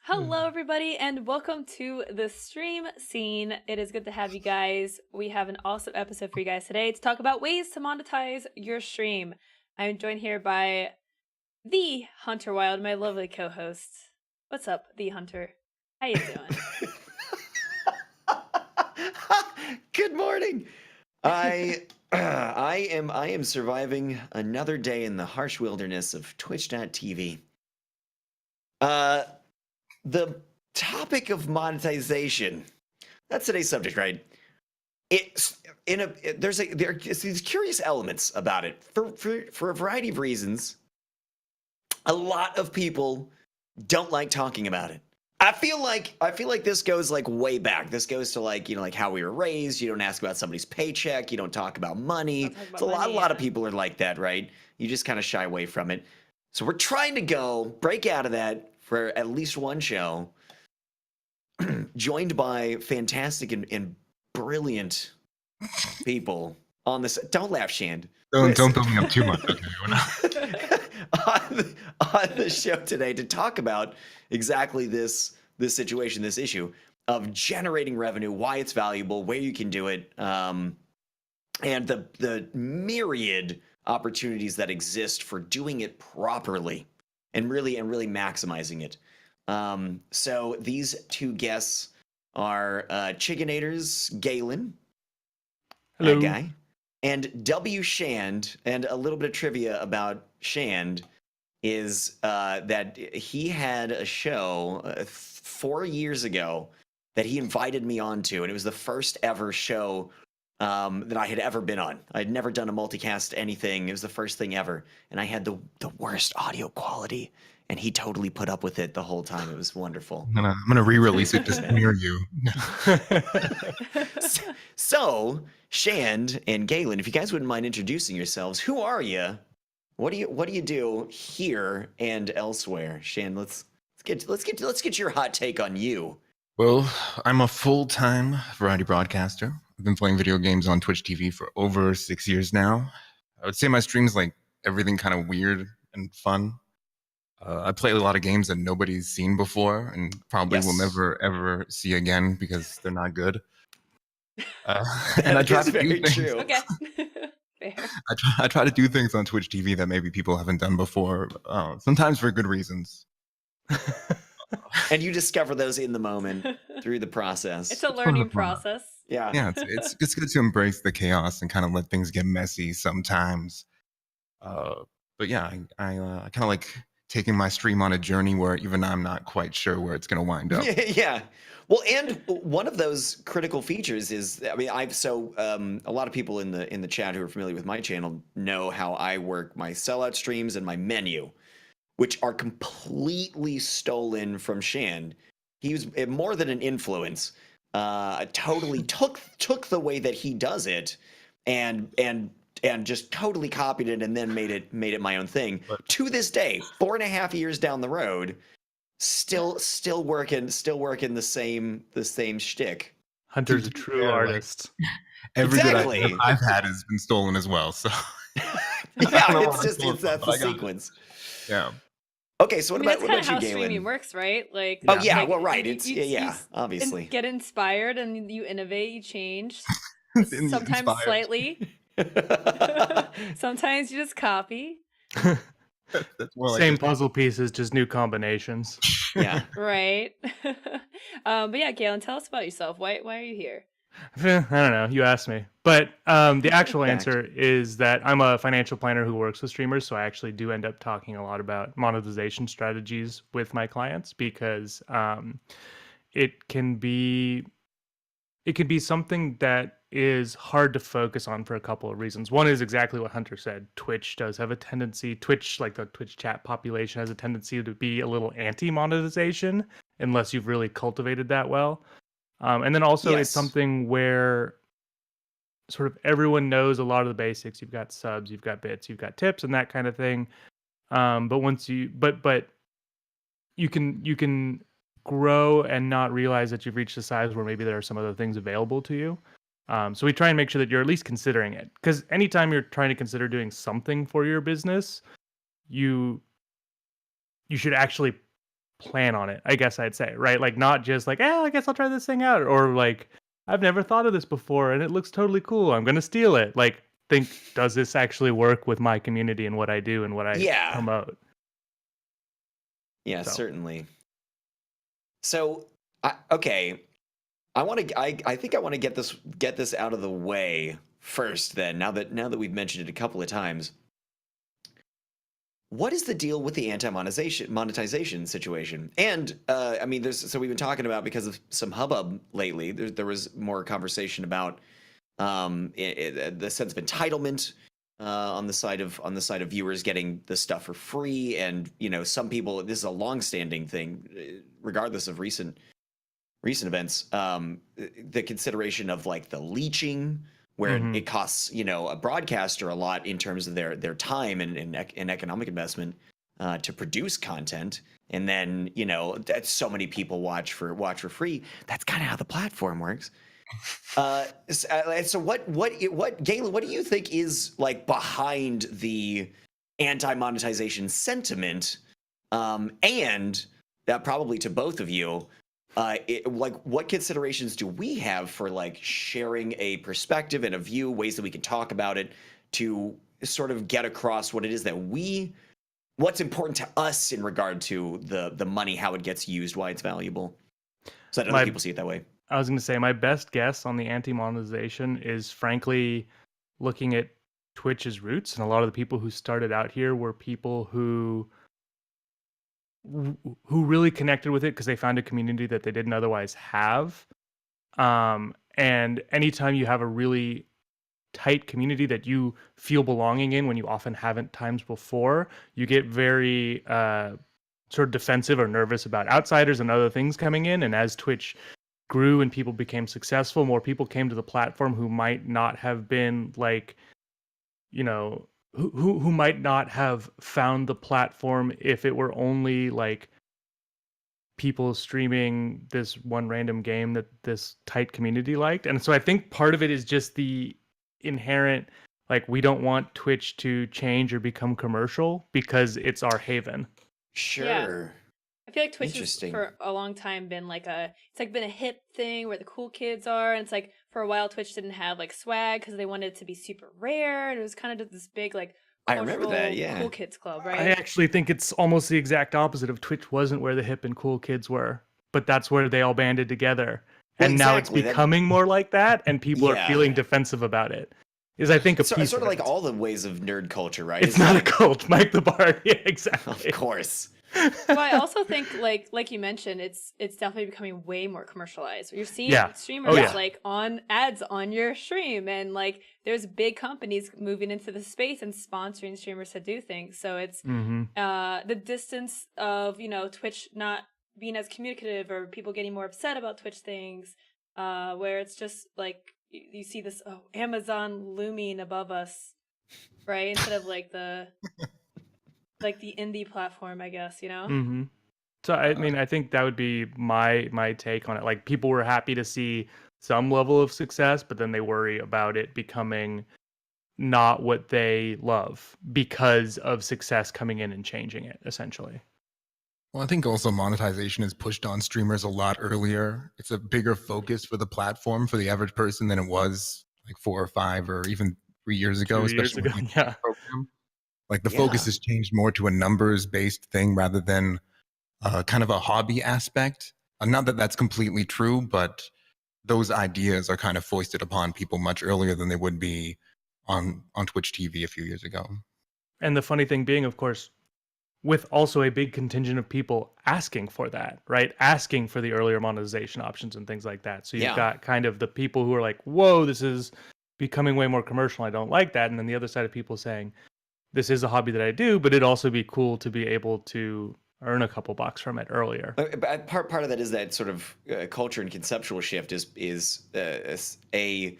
Hello, everybody, and welcome to the stream scene. It is good to have you guys. We have an awesome episode for you guys today to talk about ways to monetize your stream. I'm joined here by the Hunter Wild, my lovely co-host. What's up, the Hunter? How you doing? Good morning. I am surviving another day in the harsh wilderness of Twitch.tv. The topic of monetization. That's today's subject, right? There's these curious elements about it for a variety of reasons. A lot of people don't like talking about it. I feel like this goes like way back. This goes to like how we were raised. You don't ask about somebody's paycheck. You don't talk about money. Talk about So a money, lot of yeah. people are like that, right? You just kind of shy away from it. So we're trying to break out of that for at least one show. Joined by fantastic and brilliant people on this. Don't laugh, Shand. Don't build me up too much. Okay, on the show today to talk about exactly this situation, this issue of generating revenue, why it's valuable, where you can do it, and the myriad opportunities that exist for doing it properly and really maximizing it. So these two guests are Chigginators, Galen, hello, that guy, and Wshand. And a little bit of trivia about Shand is that he had a show 4 years ago that he invited me onto, and it was the first ever show that I had ever been on. I'd never done a multicast anything. It was the first thing ever, and I had the worst audio quality, and he totally put up with it the whole time. It was wonderful. I'm gonna re-release it just near you. So, Shand and Galen, if you guys wouldn't mind introducing yourselves, who are you? What do you do here and elsewhere? Shand, let's get your hot take on you. Well, I'm a full-time variety broadcaster. I've been playing video games on Twitch TV for over 6 years now. I would say my stream's like everything kind of weird and fun. I play a lot of games that nobody's seen before and probably will never ever see again because they're not good. And I try to do things. True. Okay. Fair. I try to do things on Twitch TV that maybe people haven't done before. Sometimes for good reasons. And you discover those in the moment through the process. It's a learning process. Yeah. Yeah, it's good to embrace the chaos and kind of let things get messy sometimes. But yeah, I kind of like taking my stream on a journey where even I'm not quite sure where it's going to wind up. Yeah. Well, and one of those critical features is, I mean, a lot of people in the chat who are familiar with my channel know how I work my sellout streams and my menu, which are completely stolen from Shand. He was more than an influence. Totally took the way that he does it and just totally copied it and then made it my own thing. But to this day, 4.5 years down the road, still working the same shtick. Hunter's a true artist. Every Exactly. good idea I've had has been stolen as well. So yeah, that's the sequence. Yeah. Okay, so what about you, that's kind of how Galen? streaming works, right? Like, Oh yeah, like, well, right. you- It's you obviously. get inspired and you innovate, you change. Then Sometimes inspired. slightly. Sometimes you just copy. That's more like Same puzzle pieces, just new combinations. Yeah. Right. But yeah, Galen, tell us about yourself. Why are you here? I don't know. You asked me. But the actual Fact. answer is that I'm a financial planner who works with streamers. So I actually do end up talking a lot about monetization strategies with my clients because it can be something that is hard to focus on for a couple of reasons. One is exactly what Hunter said. Twitch does have a tendency, like the Twitch chat population has a tendency to be a little anti-monetization unless you've really cultivated that well. And then also Yes. it's something where sort of everyone knows a lot of the basics. You've got subs, you've got bits, you've got tips and that kind of thing. But you can grow and not realize that you've reached a size where maybe there are some other things available to you. So we try and make sure that you're at least considering it. Because anytime you're trying to consider doing something for your business, you should actually plan on it, I guess I'd say, right? Like not just like, I guess I'll try this thing out, or like I've never thought of this before and it looks totally cool, I'm gonna steal it. Like think, does this actually work with my community and what I do and what I Yeah. promote? Yeah, So. certainly. So, okay, I think I want to get this out of the way first. Then, now that we've mentioned it a couple of times, what is the deal with the monetization situation? And I mean, we've been talking about, because of some hubbub lately. There was more conversation about the sense of entitlement on the side of viewers getting the stuff for free, and some people, this is a long-standing thing, regardless of recent events. The consideration of like the leeching, where it costs a broadcaster a lot in terms of their time and economic investment to produce content, and then that so many people watch for free. That's kind of how the platform works. So Galen, what do you think is like behind the anti-monetization sentiment? And that, probably to both of you, like what considerations do we have for like sharing a perspective and a view, ways that we can talk about it to sort of get across what it is that what's important to us in regard to the money, how it gets used, why it's valuable, so that other people see it that way. I was going to say my best guess on the anti-monetization is frankly looking at Twitch's roots, and a lot of the people who started out here were people who really connected with it because they found a community that they didn't otherwise have. And anytime you have a really tight community that you feel belonging in, when you often haven't times before, you get very sort of defensive or nervous about outsiders and other things coming in. And as Twitch grew and people became successful, more people came to the platform who might not have been like, who might not have found the platform if it were only like people streaming this one random game that this tight community liked. And so I think part of it is just the inherent, like, we don't want Twitch to change or become commercial because it's our haven. Sure. Yeah. I feel like Twitch has for a long time been like been a hip thing where the cool kids are, and it's like for a while Twitch didn't have like swag because they wanted it to be super rare, and it was kind of just this big like I remember that, yeah, cool kids club, right? I actually think it's almost the exact opposite of Twitch wasn't where the hip and cool kids were, but that's where they all banded together. And now it's becoming more like that, and people are feeling defensive about it. Is I think a piece sort of like all the ways of nerd culture, right? It's not a cult, Mike the Bard. Yeah, exactly. Of course. Well, I also think like you mentioned, it's definitely becoming way more commercialized. You're seeing streamers like on ads on your stream, and like there's big companies moving into the space and sponsoring streamers to do things. So it's the distance of Twitch not being as communicative, or people getting more upset about Twitch things, where it's just like you see this Amazon looming above us, right? Instead of like the like the indie platform, I guess, So I mean, I think that would be my take on it. Like, people were happy to see some level of success, but then they worry about it becoming not what they love because of success coming in and changing it, essentially. Well, I think also monetization is pushed on streamers a lot earlier. It's a bigger focus for the platform, for the average person, than it was like 4 or 5 or even 3 years ago, especially with the program. Like the focus has changed more to a numbers-based thing rather than kind of a hobby aspect. Not that that's completely true, but those ideas are kind of foisted upon people much earlier than they would be on Twitch TV a few years ago. And the funny thing being, of course, with also a big contingent of people asking for that, right? Asking for the earlier monetization options and things like that. So you've got kind of the people who are like, whoa, this is becoming way more commercial, I don't like that. And then the other side of people saying, this is a hobby that I do, but it'd also be cool to be able to earn a couple bucks from it earlier. But part of that is that sort of culture and conceptual shift is I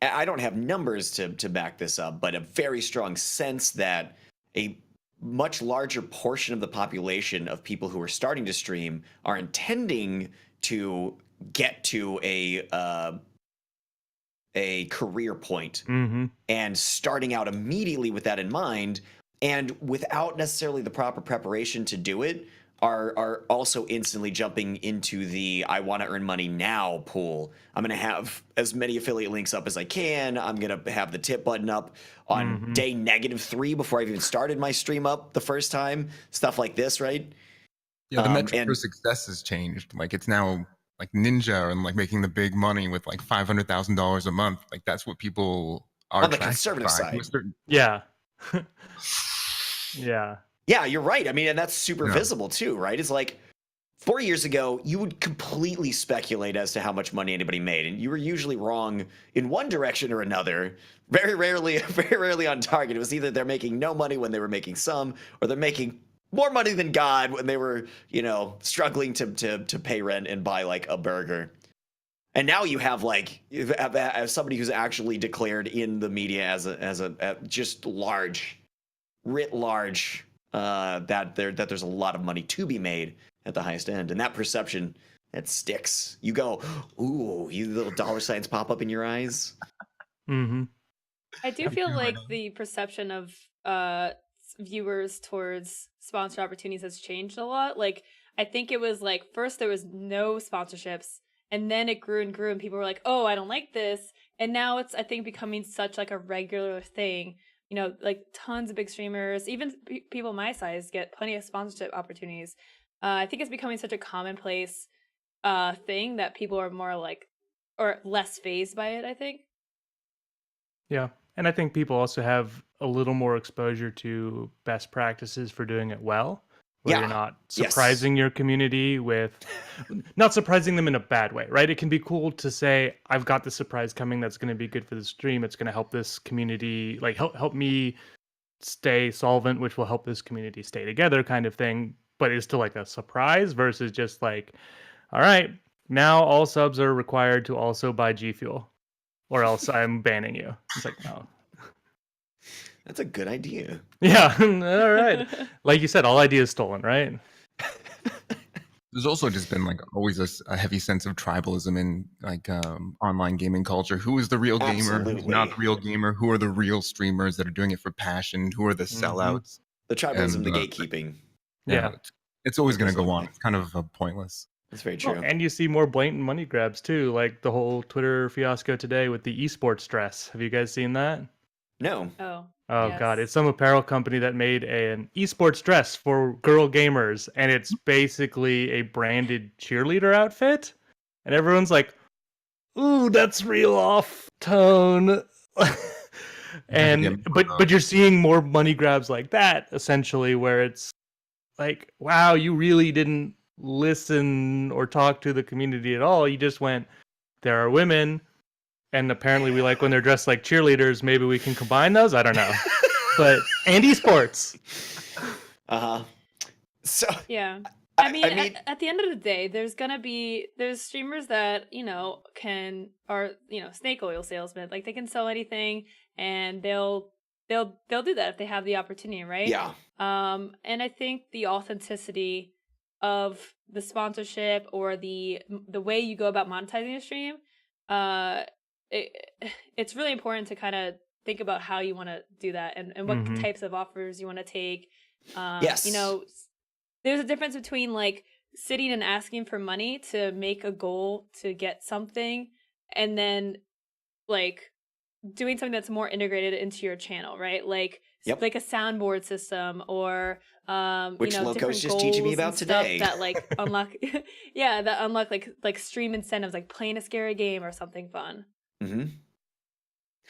don't have numbers to back this up, but a very strong sense that a much larger portion of the population of people who are starting to stream are intending to get to a career point, and starting out immediately with that in mind, and without necessarily the proper preparation to do it, are also instantly jumping into the I want to earn money now pool. I'm going to have as many affiliate links up as I can. I'm going to have the tip button up on day -3 before I've even started my stream up the first time. Stuff like this, right? Yeah, the metric and for success has changed. Like it's now like ninja and like making the big money with like $500,000 a month. Like that's what people are on the attracted conservative by. side. Yeah. Yeah. Yeah, you're right. I mean, and that's super Yeah. visible too, right? It's like 4 years ago, you would completely speculate as to how much money anybody made, and you were usually wrong in one direction or another. Very rarely on target. It was either they're making no money when they were making some, or they're making more money than God when they were, struggling to pay rent and buy like a burger. And now you have like as somebody who's actually declared in the media as a just writ large, that there's a lot of money to be made at the highest end, and that perception that sticks. You go, ooh, you little dollar signs pop up in your eyes. Mm-hmm. I do feel like the perception of viewers towards sponsored opportunities has changed a lot. Like, I think it was like first there was no sponsorships, and then it grew and grew, and people were like, "Oh, I don't like this," and now it's, I think, becoming such like a regular thing. Like tons of big streamers, even people my size, get plenty of sponsorship opportunities. I think it's becoming such a commonplace thing that people are more like, or less phased by it, I think. Yeah. And I think people also have a little more exposure to best practices for doing it well, where Yeah. you're not Yes. surprising your community with, not surprising them in a bad way, right? It can be cool to say, I've got this surprise coming that's going to be good for the stream. It's going to help this community, like help me stay solvent, which will help this community stay together kind of thing. But it's still like a surprise versus just like, all right, now all subs are required to also buy G Fuel, or else I'm banning you. It's like, no. That's a good idea. Yeah, all right. Like you said, all ideas stolen, right? There's also just been like always a heavy sense of tribalism in like online gaming culture. Who is the real gamer? Who's not the real gamer? Who are the real streamers that are doing it for passion? Who are the sellouts? The tribalism, And, the gatekeeping. Yeah. It's always going to That's go one on. thing. It's kind of pointless. That's very true. Well, and you see more blatant money grabs too, like the whole Twitter fiasco today with the esports dress. Have you guys seen that? No. Oh yes. God, it's some apparel company that made an esports dress for girl gamers, and it's basically a branded cheerleader outfit, and everyone's like, "Ooh, that's real off tone." And but you're seeing more money grabs like that, essentially, where it's like, wow, you really didn't listen or talk to the community at all. You just went, there are women, and apparently we like when they're dressed like cheerleaders. Maybe we can combine those. I don't know. But and esports. So Yeah. I mean, at the end of the day, there's streamers that, are snake oil salesmen. Like, they can sell anything, and they'll do that if they have the opportunity, right? Yeah. And I think the authenticity of the sponsorship or the way you go about monetizing a stream, it's really important to kind of think about how you want to do that and what types of offers you want to take. Yes. There's a difference between like sitting and asking for money to make a goal to get something, and then like doing something that's more integrated into your channel, right? Like like a soundboard system, or which Loco's different just teaching me about today. That like unlock that unlock like stream incentives, like playing a scary game or something fun. Mm-hmm.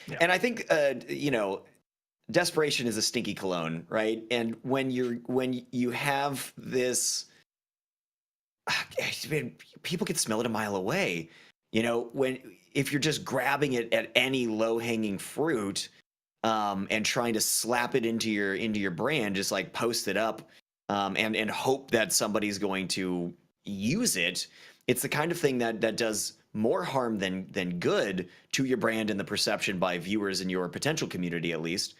Yeah. And I think desperation is a stinky cologne, right? And when you have this, people can smell it a mile away. If you're just grabbing it at any low-hanging fruit, and trying to slap it into your brand, just like post it up, and hope that somebody's going to use it. It's the kind of thing that does more harm than good to your brand and the perception by viewers in your potential community, at least.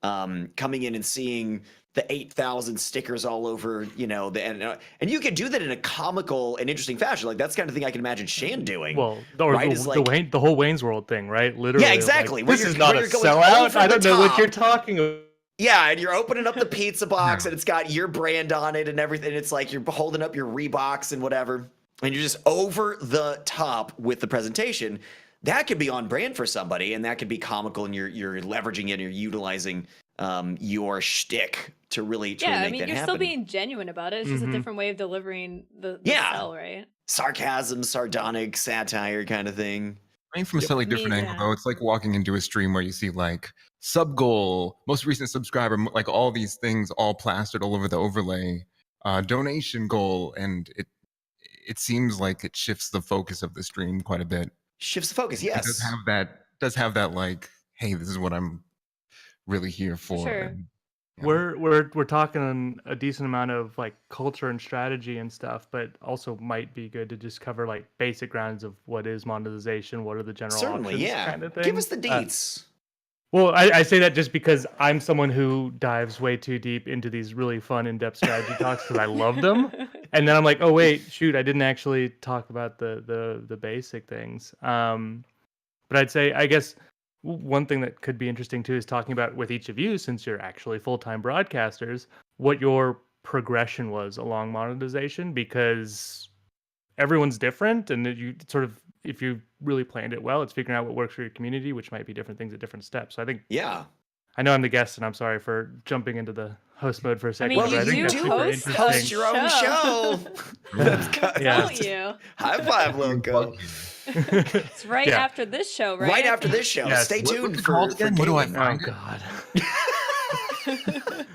Coming in and seeing the 8,000 stickers all over, and you can do that in a comical and interesting fashion. Like, that's the kind of thing I can imagine Wshand doing. Well, right? The whole Wayne's World thing, right? Literally. Yeah, exactly. Like, this is not a sellout. I don't know what you're talking about. Yeah, and you're opening up the pizza box Yeah. and it's got your brand on it and everything. It's like you're holding up your Reeboks and whatever, and you're just over the top with the presentation. That could be on brand for somebody, and that could be comical, and you're leveraging it, and you're utilizing your shtick to really Yeah, I make mean, that you're happen. still being genuine about it. It's just a different way of delivering the Yeah. sell, right? Sarcasm, sardonic satire kind of thing. I mean, from a Yep. slightly I mean, different angle, yeah. though, it's like walking into a stream where you see like sub goal, most recent subscriber, like all these things all plastered all over the overlay, donation goal, and it seems like it shifts the focus of the stream quite a bit. Shifts the focus, It yes. does have that like, hey, this is what I'm really here for. Sure. And, yeah. We're talking a decent amount of like culture and strategy and stuff, but also might be good to just cover like basic grounds of what is monetization, what are the general Certainly, options, yeah. kind of thing. Give us the deets. Well, I say that just because I'm someone who dives way too deep into these really fun in-depth strategy talks because I love them, and then I'm like, oh wait, shoot, I didn't actually talk about the basic things. But I'd say, I guess, one thing that could be interesting too is talking about with each of you, since you're actually full-time broadcasters, what your progression was along monetization, because everyone's different, and you sort of, if you really planned it well, it's figuring out what works for your community, which might be different things at different steps. So I think, Yeah. I know I'm the guest, and I'm sorry for jumping into the host mode for a second, mean, but I think you that's do super host interesting. your own show. Yeah. Don't you? High five, Loco. It's right Yeah. after this show, right? Right after this show. Yes. Stay What's tuned it for called again? What do I Galen. Oh find it? God.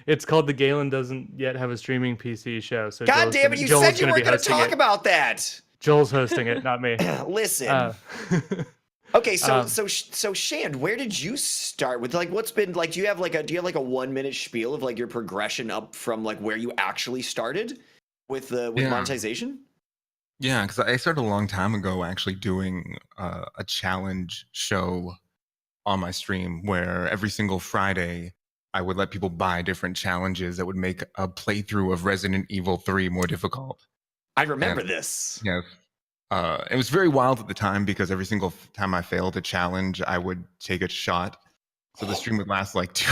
It's called The Galen Doesn't Yet Have a Streaming PC Show. So God Joel's damn gonna- it! You Joel's said you gonna weren't be going to hosting talk it. about that. Joel's hosting it, not me. Listen. Okay, so Wshand, where did you start with like what's been like? Do you have like a 1 minute spiel of like your progression up from like where you actually started with Yeah. monetization? Yeah, because I started a long time ago actually doing a challenge show on my stream where every single Friday I would let people buy different challenges that would make a playthrough of Resident Evil 3 more difficult. I remember this. Yes. It was very wild at the time because every single time I failed a challenge, I would take a shot. So the stream would last like 2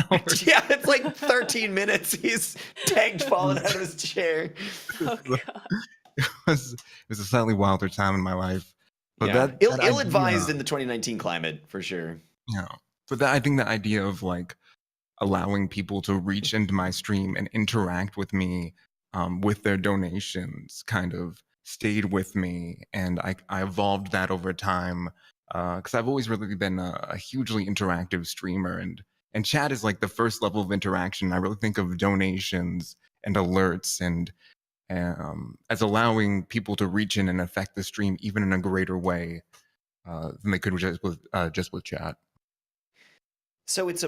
hours. Yeah, it's like 13 minutes. He's tagged falling out of his chair. Oh god. It was a slightly wilder time in my life. But Yeah. that Ill-advised idea- in the 2019 climate, for sure. Yeah. But I think the idea of like allowing people to reach into my stream and interact with me with their donations kind of stayed with me. And I evolved that over time because I've always really been a hugely interactive streamer. And chat is like the first level of interaction. I really think of donations and alerts and as allowing people to reach in and affect the stream even in a greater way than they could just with chat. So it's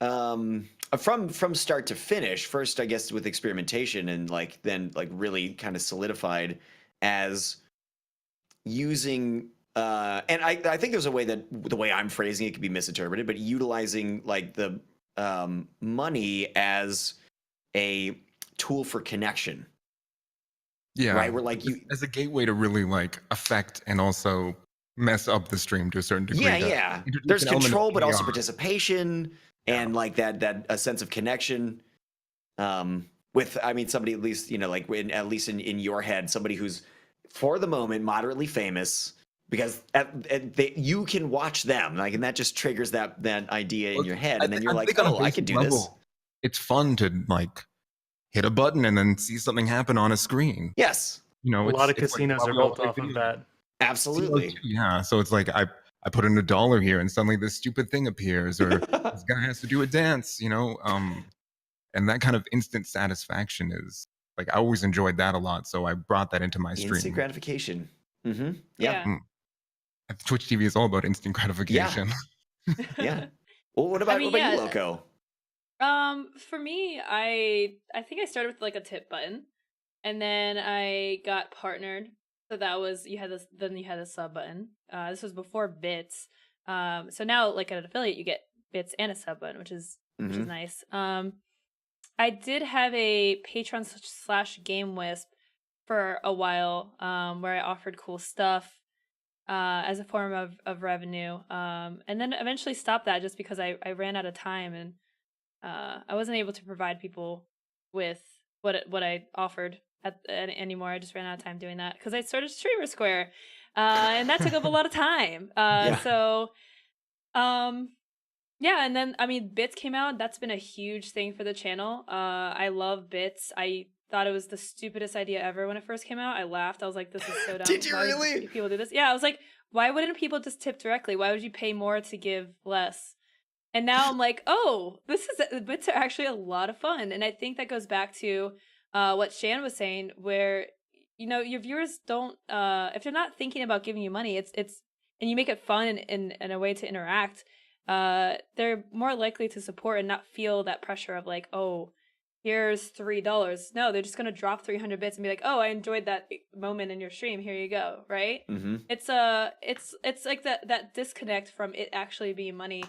from start to finish. First, I guess with experimentation, and like then like really kind of solidified as using. And I think there's a way that the way I'm phrasing it could be misinterpreted, but utilizing like the money as a tool for connection. Yeah. Right. We're like you as a gateway to really like affect and also mess up the stream to a certain degree. Yeah. There's control, but also participation and like that a sense of connection. With somebody at least, like at least in your head, somebody who's for the moment moderately famous because you can watch them, like, and that just triggers that idea in your head, and then you're like, oh, I could do this. It's fun to like hit a button and then see something happen on a screen. Yes. A lot of casinos are built off of that. Absolutely. Yeah. So it's like I put in $1 here and suddenly this stupid thing appears, or this guy has to do a dance, and that kind of instant satisfaction is like I always enjoyed that a lot. So I brought that into my stream. Instant gratification. Mm-hmm. Yeah. Twitch TV is all about instant gratification. Yeah. Well, what about you, Loco? For me, I think I started with like a tip button, and then I got partnered. So that was you had a sub button. This was before bits. So now like at an affiliate you get bits and a sub button, which is nice. I did have a Patreon /GameWisp for a while, where I offered cool stuff. as a form of revenue. And then eventually stopped that just because I ran out of time, and I wasn't able to provide people with what I offered anymore. I just ran out of time doing that because I started Streamersquare, and that took up a lot of time. So yeah, and then I mean, bits came out. That's been a huge thing for the channel. I love bits. I thought it was the stupidest idea ever when it first came out. I laughed. I was like, "This is so dumb." Did you Why would really? people do this? Yeah, I was like, "Why wouldn't people just tip directly? Why would you pay more to give less?" And now I'm like, "Oh, bits are actually a lot of fun." And I think that goes back to what Wshand was saying, where your viewers don't if they're not thinking about giving you money, it's and you make it fun and a way to interact. They're more likely to support and not feel that pressure of like, oh, here's $3. No, they're just gonna drop 300 bits and be like, oh, I enjoyed that moment in your stream. Here you go, right? Mm-hmm. It's like that disconnect from it actually being money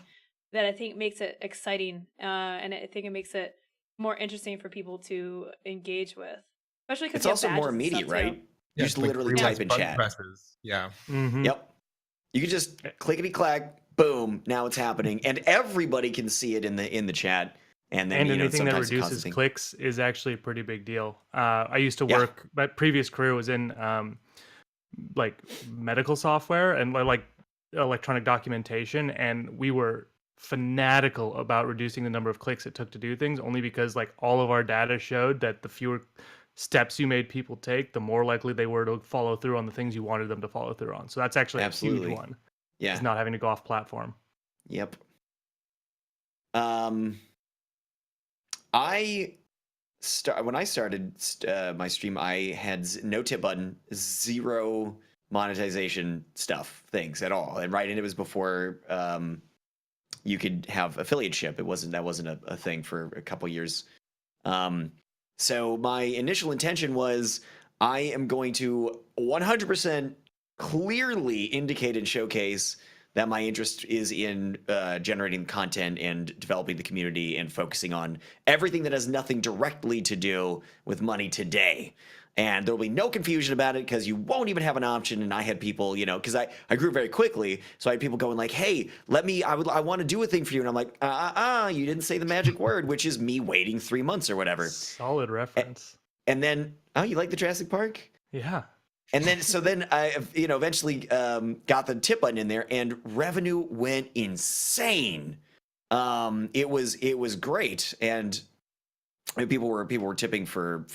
that I think makes it exciting, and I think it makes it more interesting for people to engage with, especially because it's also more immediate, right? You just literally type in chat. Presses. Yeah. Mm-hmm. Yep. You can just clickety clack, boom. Now it's happening, and everybody can see it in the chat. And then anything that sometimes it reduces clicks is actually a pretty big deal. I used to work. My previous career was in like medical software and like electronic documentation, and we were fanatical about reducing the number of clicks it took to do things, only because like all of our data showed that the fewer steps you made people take, the more likely they were to follow through on the things you wanted them to follow through on. So that's actually a huge one. Yeah. Is not having to go off platform. Yep. When I started my stream, I had no tip button, zero monetization things at all, and it was before you could have affiliateship. That wasn't a thing for a couple years. So my initial intention was I am going to 100% clearly indicate and showcase that my interest is in generating content and developing the community and focusing on everything that has nothing directly to do with money today. And there will be no confusion about it because you won't even have an option. And I had people, because I grew very quickly. So I had people going like, hey, I want to do a thing for you. And I'm like, you didn't say the magic word, which is me waiting 3 months or whatever. Solid reference. And then, you like the Jurassic Park? Yeah. And then I, eventually got the tip button in there, and revenue went insane. It was great, and people were tipping for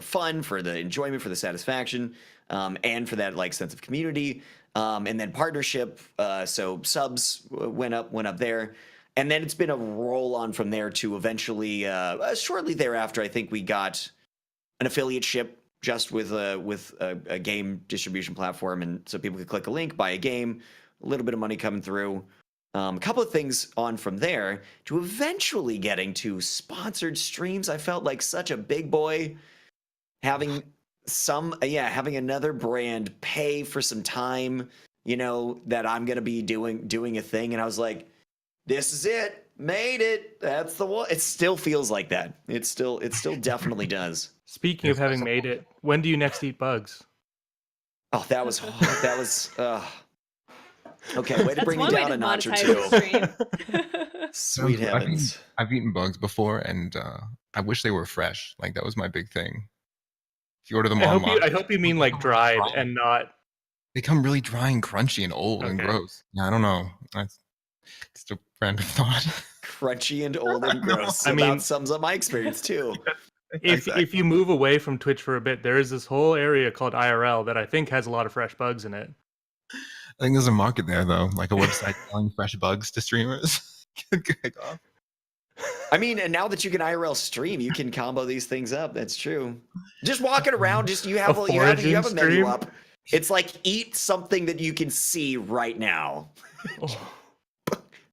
fun, for the enjoyment, for the satisfaction, and for that like sense of community. And then partnership, so subs went up there, and then it's been a roll on from there to eventually, shortly thereafter, I think we got an affiliateship. Just with a game distribution platform, and so people could click a link, buy a game, a little bit of money coming through. A couple of things on from there to eventually getting to sponsored streams. I felt like such a big boy having another brand pay for some time, that I'm gonna be doing a thing, and I was like, this is it, made it. That's the one. It still feels like that. It still definitely does. Speaking of having made it, when do you next eat bugs? Oh, that was okay. Way to bring me down a notch or two. Sweet heavens! I've eaten bugs before, and I wish they were fresh. Like that was my big thing. If you order them online, I hope you mean like dried and not. They come really dry and crunchy and old and gross. Yeah, I don't know. That's just a random thought. Crunchy and old and gross. I mean, sums up my experience too. If you move away from Twitch for a bit, there is this whole area called IRL that I think has a lot of fresh bugs in it. I think there's a market there though, like a website selling fresh bugs to streamers. I mean, and now that you can IRL stream, you can combo these things up. That's true. Just walking around, you have a menu up. It's like eat something that you can see right now.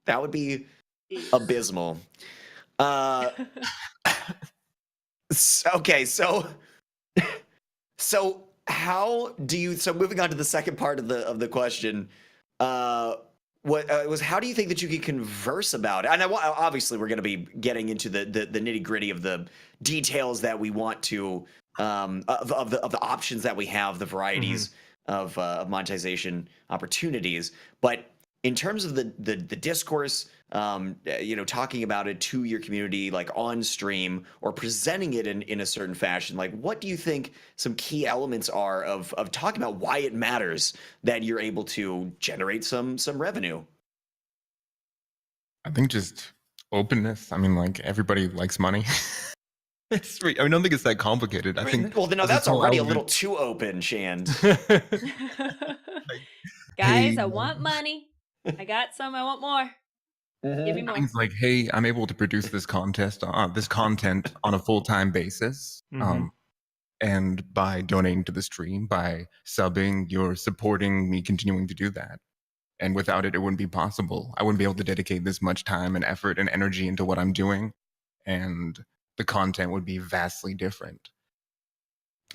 That would be abysmal. Okay, so how do you? So moving on to the second part of the question, was how do you think that you can converse about it? And obviously, we're going to be getting into the nitty gritty of the details that we want to of the options that we have, the varieties. of monetization opportunities. But in terms of the discourse, talking about it to your community, like on stream or presenting it in a certain fashion, like what do you think some key elements are of talking about why it matters that you're able to generate some revenue? I think just openness. I mean, like everybody likes money. I don't think it's that complicated. I think. Well, no, there's that's this whole already a element- little too open, Shand. Guys, Hey, I want money. I got some. I want more. Give me more. Things like, hey, I'm able to produce this content on a full-time basis. Mhm. And by donating to the stream, by subbing, you're supporting me continuing to do that. And without it, it wouldn't be possible. I wouldn't be able to dedicate this much time and effort and energy into what I'm doing. And the content would be vastly different.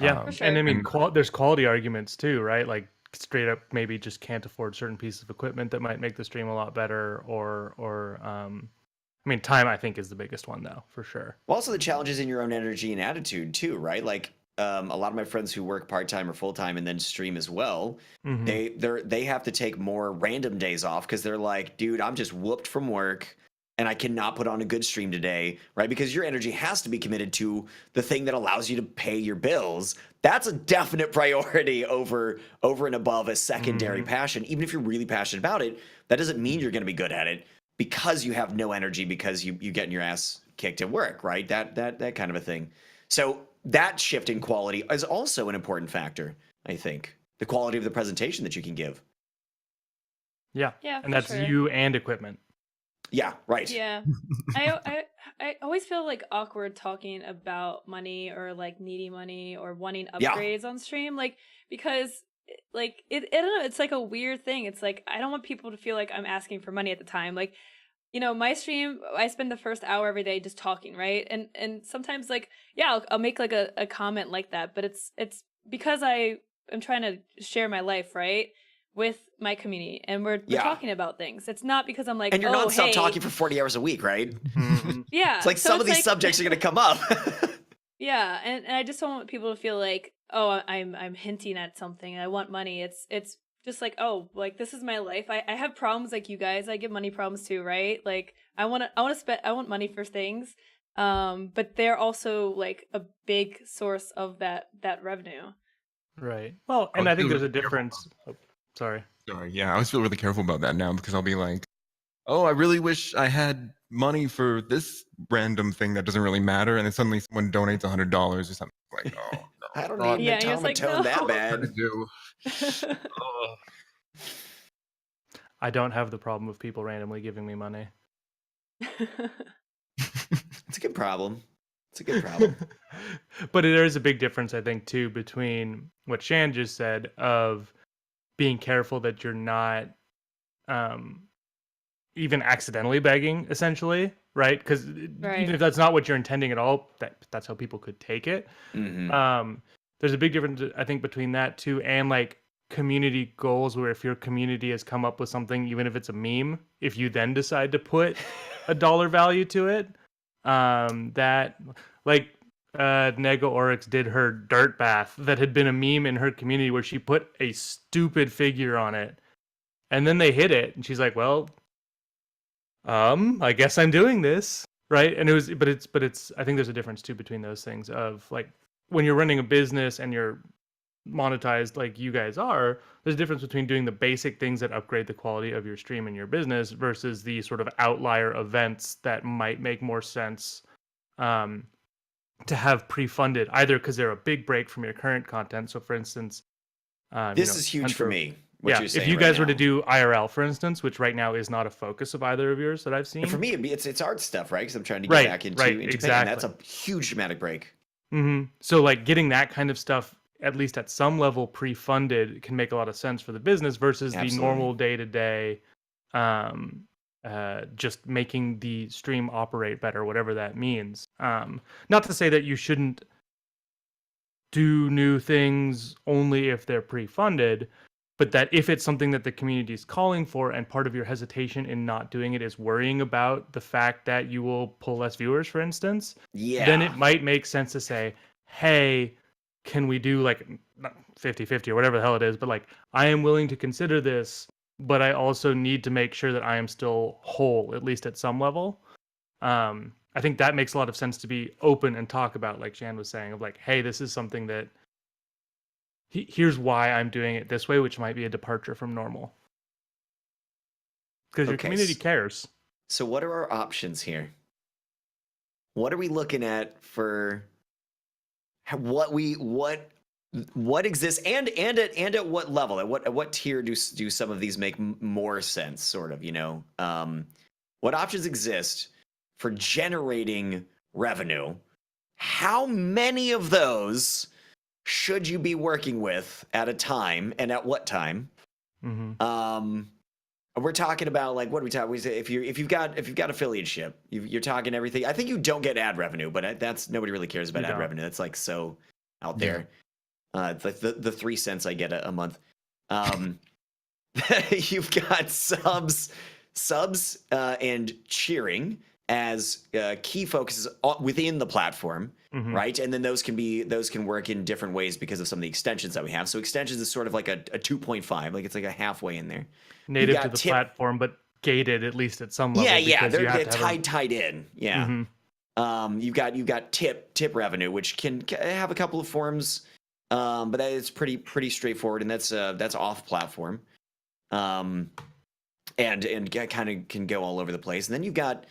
Yeah, For sure. and I mean, and- there's quality arguments too, right? Like straight up, maybe just can't afford certain pieces of equipment that might make the stream a lot better, or I mean, time I think is the biggest one though, for sure. Well, also the challenges in your own energy and attitude too, right? Like a lot of my friends who work part-time or full-time and then stream as well, Mhm. they have to take more random days off because they're like, dude, I'm just whooped from work and I cannot put on a good stream today, right? Because your energy has to be committed to the thing that allows you to pay your bills. That's a definite priority over and above a secondary Mhm. passion. Even if you're really passionate about it, that doesn't mean you're going to be good at it because you have no energy because you getting your ass kicked at work, right? That kind of a thing. So that shift in quality is also an important factor, I think. The quality of the presentation that you can give. Yeah, Yeah, and for that's sure. you and equipment. Yeah, right. Yeah. I always feel like awkward talking about money or like needing money or wanting Yeah. upgrades on stream, like because like I don't know, it's like a weird thing. It's like I don't want people to feel like I'm asking for money at the time. Like, my stream, I spend the first hour every day just talking, right? And sometimes like yeah, I'll make like a comment like that, but it's because I am trying to share my life, right? With my community and we're Yeah. talking about things. It's not because I'm like, And you're oh, nonstop hey, talking for 40 hours a week, right? Mhm. yeah. It's like so some of it's these like, subjects are going to come up. yeah, and I just don't want people to feel like, oh, I'm hinting at something. I want money. It's just like, oh, like this is my life. I have problems like you guys. I get money problems too, right? Like I want money for things. But they're also like a big source of that revenue. Right. Well, I and would I think feel there's a really careful difference. Oh, sorry. Sorry, yeah, I always feel really careful about that now because I'll be like, oh, I really wish I had money for this random thing that doesn't really matter. And then suddenly someone donates $100 or something. Like, oh, no. I don't not need Yeah, an and you're just like, automaton that no. trying to bad. do. Ugh. I don't have the problem of people randomly giving me money. It's a good problem. It's a good problem. But there is a big difference, I think, too, between what Shan just said of being careful that you're not even accidentally begging, essentially, right? Because Right. even if that's not what you're intending at all, that's how people could take it. Mhm. There's a big difference, I think, between that too and like community goals, where if your community has come up with something, even if it's a meme, if you then decide to put a dollar value to it, that like Nego Oryx did her dirt bath that had been a meme in her community where she put a stupid figure on it, and then they hit it, and she's like, "Well, I guess I'm doing this." Right. And but it's, I think there's a difference too between those things of like when you're running a business and you're monetized like you guys are, there's a difference between doing the basic things that upgrade the quality of your stream and your business versus the sort of outlier events that might make more sense to have pre-funded, either because they're a big break from your current content. So for instance, This is huge for me. What yeah, you're saying if you right guys were to now. do IRL, for instance, which right now is not a focus of either of yours that I've seen. And for me, it's art stuff, right? Because I'm trying to get Right, back into right, painting. exactly. That's a huge dramatic break. So like getting that kind of stuff, at least at some level, pre-funded can make a lot of sense for the business versus Absolutely. the normal day-to-day, just making the stream operate better, whatever that means. Not to say that you shouldn't do new things only if they're pre-funded, but that if it's something that the community is calling for and part of your hesitation in not doing it is worrying about the fact that you will pull less viewers, for instance, Yeah. then it might make sense to say, hey, can we do like 50-50 or whatever the hell it is, but like I am willing to consider this, but I also need to make sure that I am still whole, at least at some level. I think that makes a lot of sense to be open and talk about, like Wshand was saying, of like, hey, this is something that here's why I'm doing it this way, which might be a departure from normal. Because your community cares. So what are our options here? What are we looking at for what exists and at what level? At what tier do some of these make more sense, sort of, you know? What options exist for generating revenue? How many of those should you be working with at a time, and at what time? We're talking about, like, what do we talk? We say if you've got affiliateship, you're talking everything. I think you don't get ad revenue, but that's nobody really cares about ad revenue. That's like so out there. It's like the 3 cents I get a month. You've got subs and cheering as key focuses within the platform, right? And then those can work in different ways because of some of the extensions that we have. So extensions is sort of like a 2.5, like it's like a halfway in there. Native to the platform, but gated at least at some level. Yeah, they're tied in. Yeah. You've got tip revenue, which can have a couple of forms, but it's pretty straightforward, and that's off platform, and kind of can go all over the place. And then you've got,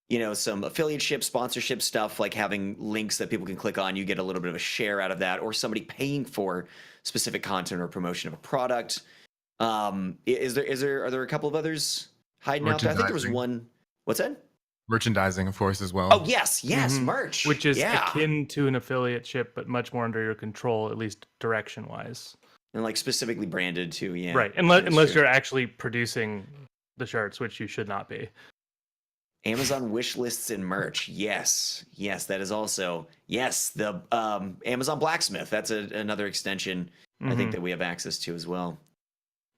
you know, some affiliateship, sponsorship stuff, like having links that people can click on. You get a little bit of a share out of that, or somebody paying for specific content or promotion of a product. Are there a couple of others hiding out there? I think there was one. What's that? Merchandising, of course, as well. Oh, yes, merch. Which is akin to an affiliateship, but much more under your control, at least direction-wise. And like specifically branded too, yeah. Right, unless you're actually producing the shirts, which you should not be. Amazon wish lists and merch. Yes, that is also the Amazon Blacksmith. That's another extension I think that we have access to as well.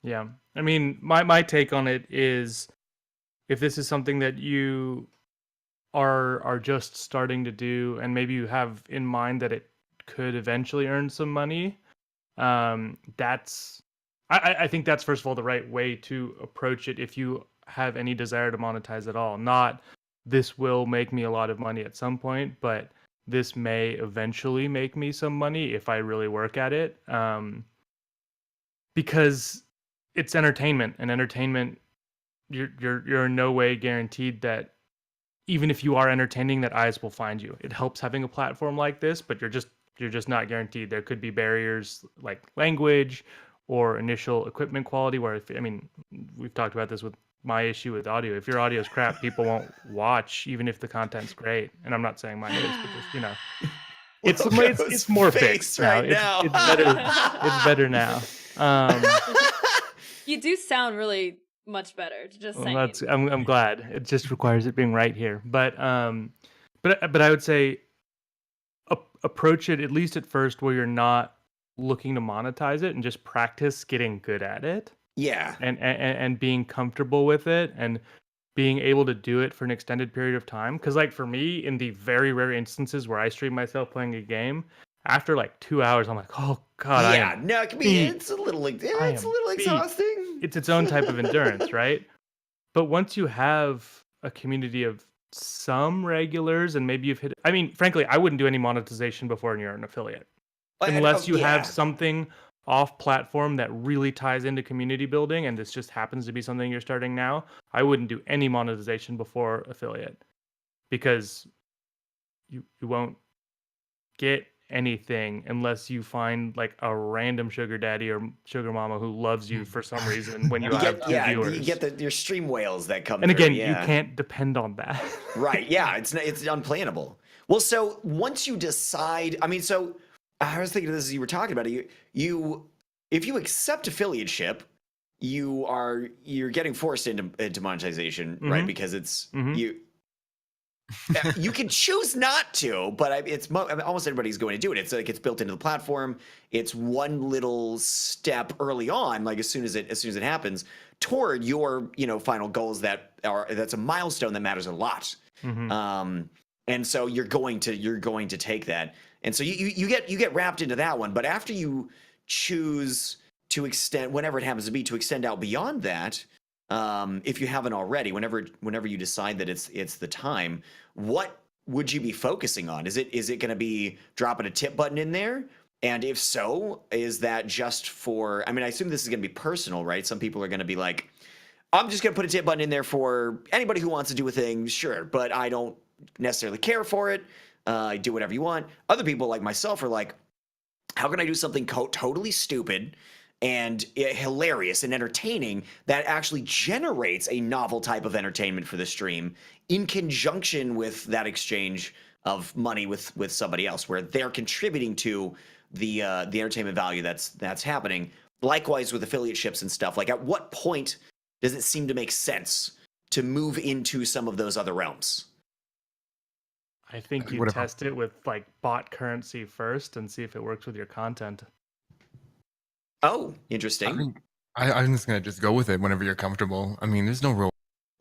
Yeah, I mean, my take on it is, if this is something that you are just starting to do, and maybe you have in mind that it could eventually earn some money, I think that's, first of all, the right way to approach it if you have any desire to monetize at all. Not, this will make me a lot of money at some point, but this may eventually make me some money if I really work at it. Because it's entertainment, and entertainment, you're in no way guaranteed that even if you are entertaining, that eyes will find you. It helps having a platform like this, but you're just not guaranteed. There could be barriers like language or initial equipment quality, where we've talked about this with my issue with audio. If your audio is crap, people won't watch, even if the content's great. And I'm not saying mine is, but just, you know, it's more fixed right now. Now. It's better now. You do sound really much better. Just saying. Well, I'm glad. It just requires it being right here. But I would say approach it, at least at first, where you're not looking to monetize it, and just practice getting good at it. Yeah. And being comfortable with it, and being able to do it for an extended period of time. Because, like, for me, in the very rare instances where I stream myself playing a game, after like 2 hours, I'm like, oh god, it can be. It's a little exhausting. It's its own type of endurance, right? But once you have a community of some regulars, and maybe you've hit, I mean, frankly, I wouldn't do any monetization before you're an affiliate, unless you have something off platform that really ties into community building, and this just happens to be something you're starting now. I wouldn't do any monetization before affiliate, because you won't get anything unless you find like a random sugar daddy or sugar mama who loves you for some reason when you have viewers. You get your stream whales that come and through, again, you can't depend on that. Right, yeah, it's unplannable. Well, so once you decide, I mean, so I was thinking of this as you were talking about it, you if you accept affiliateship, you're getting forced into monetization, right? Because it's you can choose not to, but almost everybody's going to do it. It's like it's built into the platform. It's one little step early on, like as soon as it happens, toward your final goals that's a milestone that matters a lot. and so you're going to take that, and so you get wrapped into that one. But after you choose to extend, whenever it happens to be, to extend out beyond that, if you haven't already, whenever you decide that it's the time, what would you be focusing on? Is it going to be dropping a tip button in there? And if so, is that just for, I mean, I assume this is going to be personal, right? Some people are going to be like, I'm just going to put a tip button in there for anybody who wants to do a thing, sure, but I don't necessarily care for it. Do whatever you want. Other people like myself are like, how can I do something totally stupid and hilarious and entertaining that actually generates a novel type of entertainment for the stream in conjunction with that exchange of money with somebody else, where they're contributing to the entertainment value that's happening. Likewise with affiliateships and stuff. Like, at what point does it seem to make sense to move into some of those other realms? I think you test it with like bot currency first and see if it works with your content. Oh, interesting. I'm just gonna just go with it whenever you're comfortable. I mean, there's no rule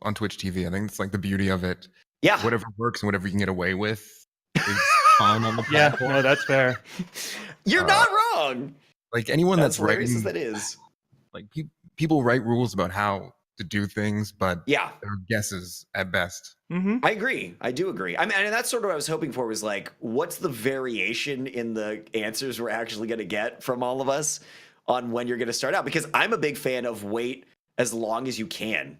on Twitch TV. I think it's like the beauty of it. Yeah. Whatever works and whatever you can get away with is fine on the platform. Yeah, no, that's fair. You're not wrong. Like, anyone that's hilarious writing, as that is. Like, people write rules about how to do things, but yeah, they're guesses at best. Mm-hmm. I agree. I do agree. I mean, and that's sort of what I was hoping for, was like, what's the variation in the answers we're actually going to get from all of us on when you're going to start out? Because I'm a big fan of wait as long as you can.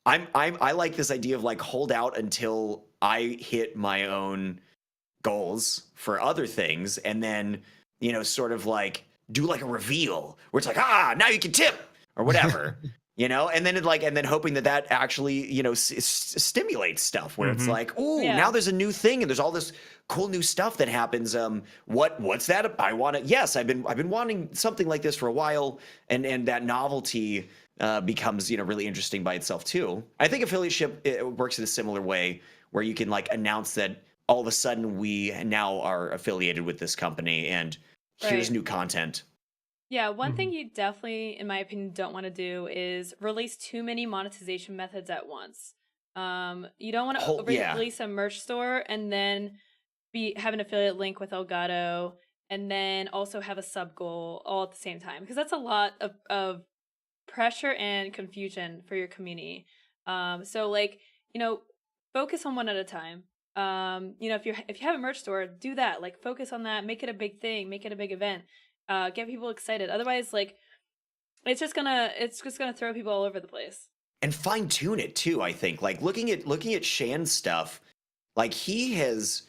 I like this idea of like, hold out until I hit my own goals for other things, and then, you know, sort of like do like a reveal where it's like, now you can tip or whatever. You know, and then hoping that actually, you know, stimulates stuff where it's like, now there's a new thing and there's all this cool new stuff that happens. What's that? I want to. Yes, I've been wanting something like this for a while, and that novelty becomes, you know, really interesting by itself too. I think affiliateship, it works in a similar way, where you can like announce that all of a sudden we now are affiliated with this company and here's new content. Yeah, one thing you definitely, in my opinion, don't want to do is release too many monetization methods at once. You don't want to release a merch store and then have an affiliate link with Elgato and then also have a sub goal all at the same time, because that's a lot of pressure and confusion for your community. So like, you know, focus on one at a time. You know, if you have a merch store, do that. Like, focus on that, make it a big thing, make it a big event. Get people excited. Otherwise, like, it's just gonna throw people all over the place. And fine tune it too. I think, like, looking at Wshand's stuff, like, he has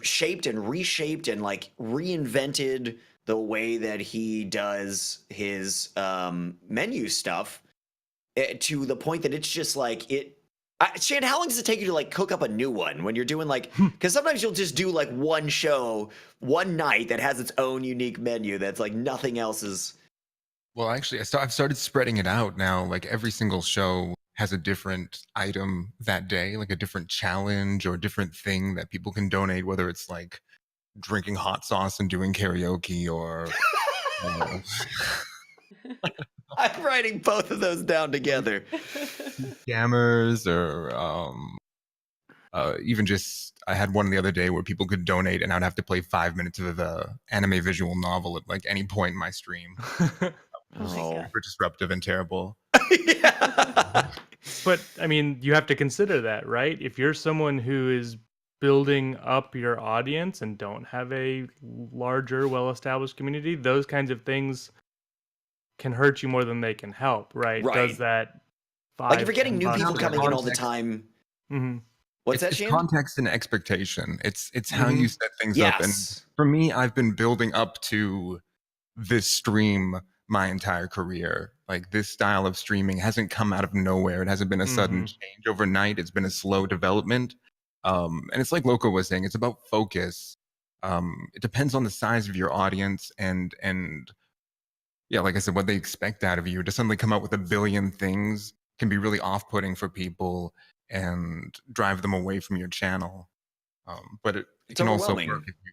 shaped and reshaped and like reinvented the way that he does his menu stuff to the point that it's just like it. Wshand, how long does it take you to like cook up a new one when you're doing like, because sometimes you'll just do like one show one night that has its own unique menu that's like nothing else is. Well, actually, I've started spreading it out now. Like, every single show has a different item that day, like a different challenge or a different thing that people can donate, whether it's like drinking hot sauce and doing karaoke or I'm writing both of those down together. Scammers, or even just, I had one the other day where people could donate and I'd have to play 5 minutes of the anime visual novel at like any point in my stream. Super disruptive and terrible. Yeah. But I mean, you have to consider that, right? If you're someone who is building up your audience and don't have a larger, well-established community, those kinds of things can hurt you more than they can help, right? Does that like, if you're getting new people coming in all the time. Mm-hmm. What's that, Wshand? Context and expectation. It's how you set things up. And for me, I've been building up to this stream my entire career. Like, this style of streaming hasn't come out of nowhere. It hasn't been a sudden change overnight. It's been a slow development. And it's like Loco was saying, it's about focus. It depends on the size of your audience and yeah, like I said, what they expect out of you. To suddenly come out with a billion things can be really off-putting for people and drive them away from your channel. But it can also work if you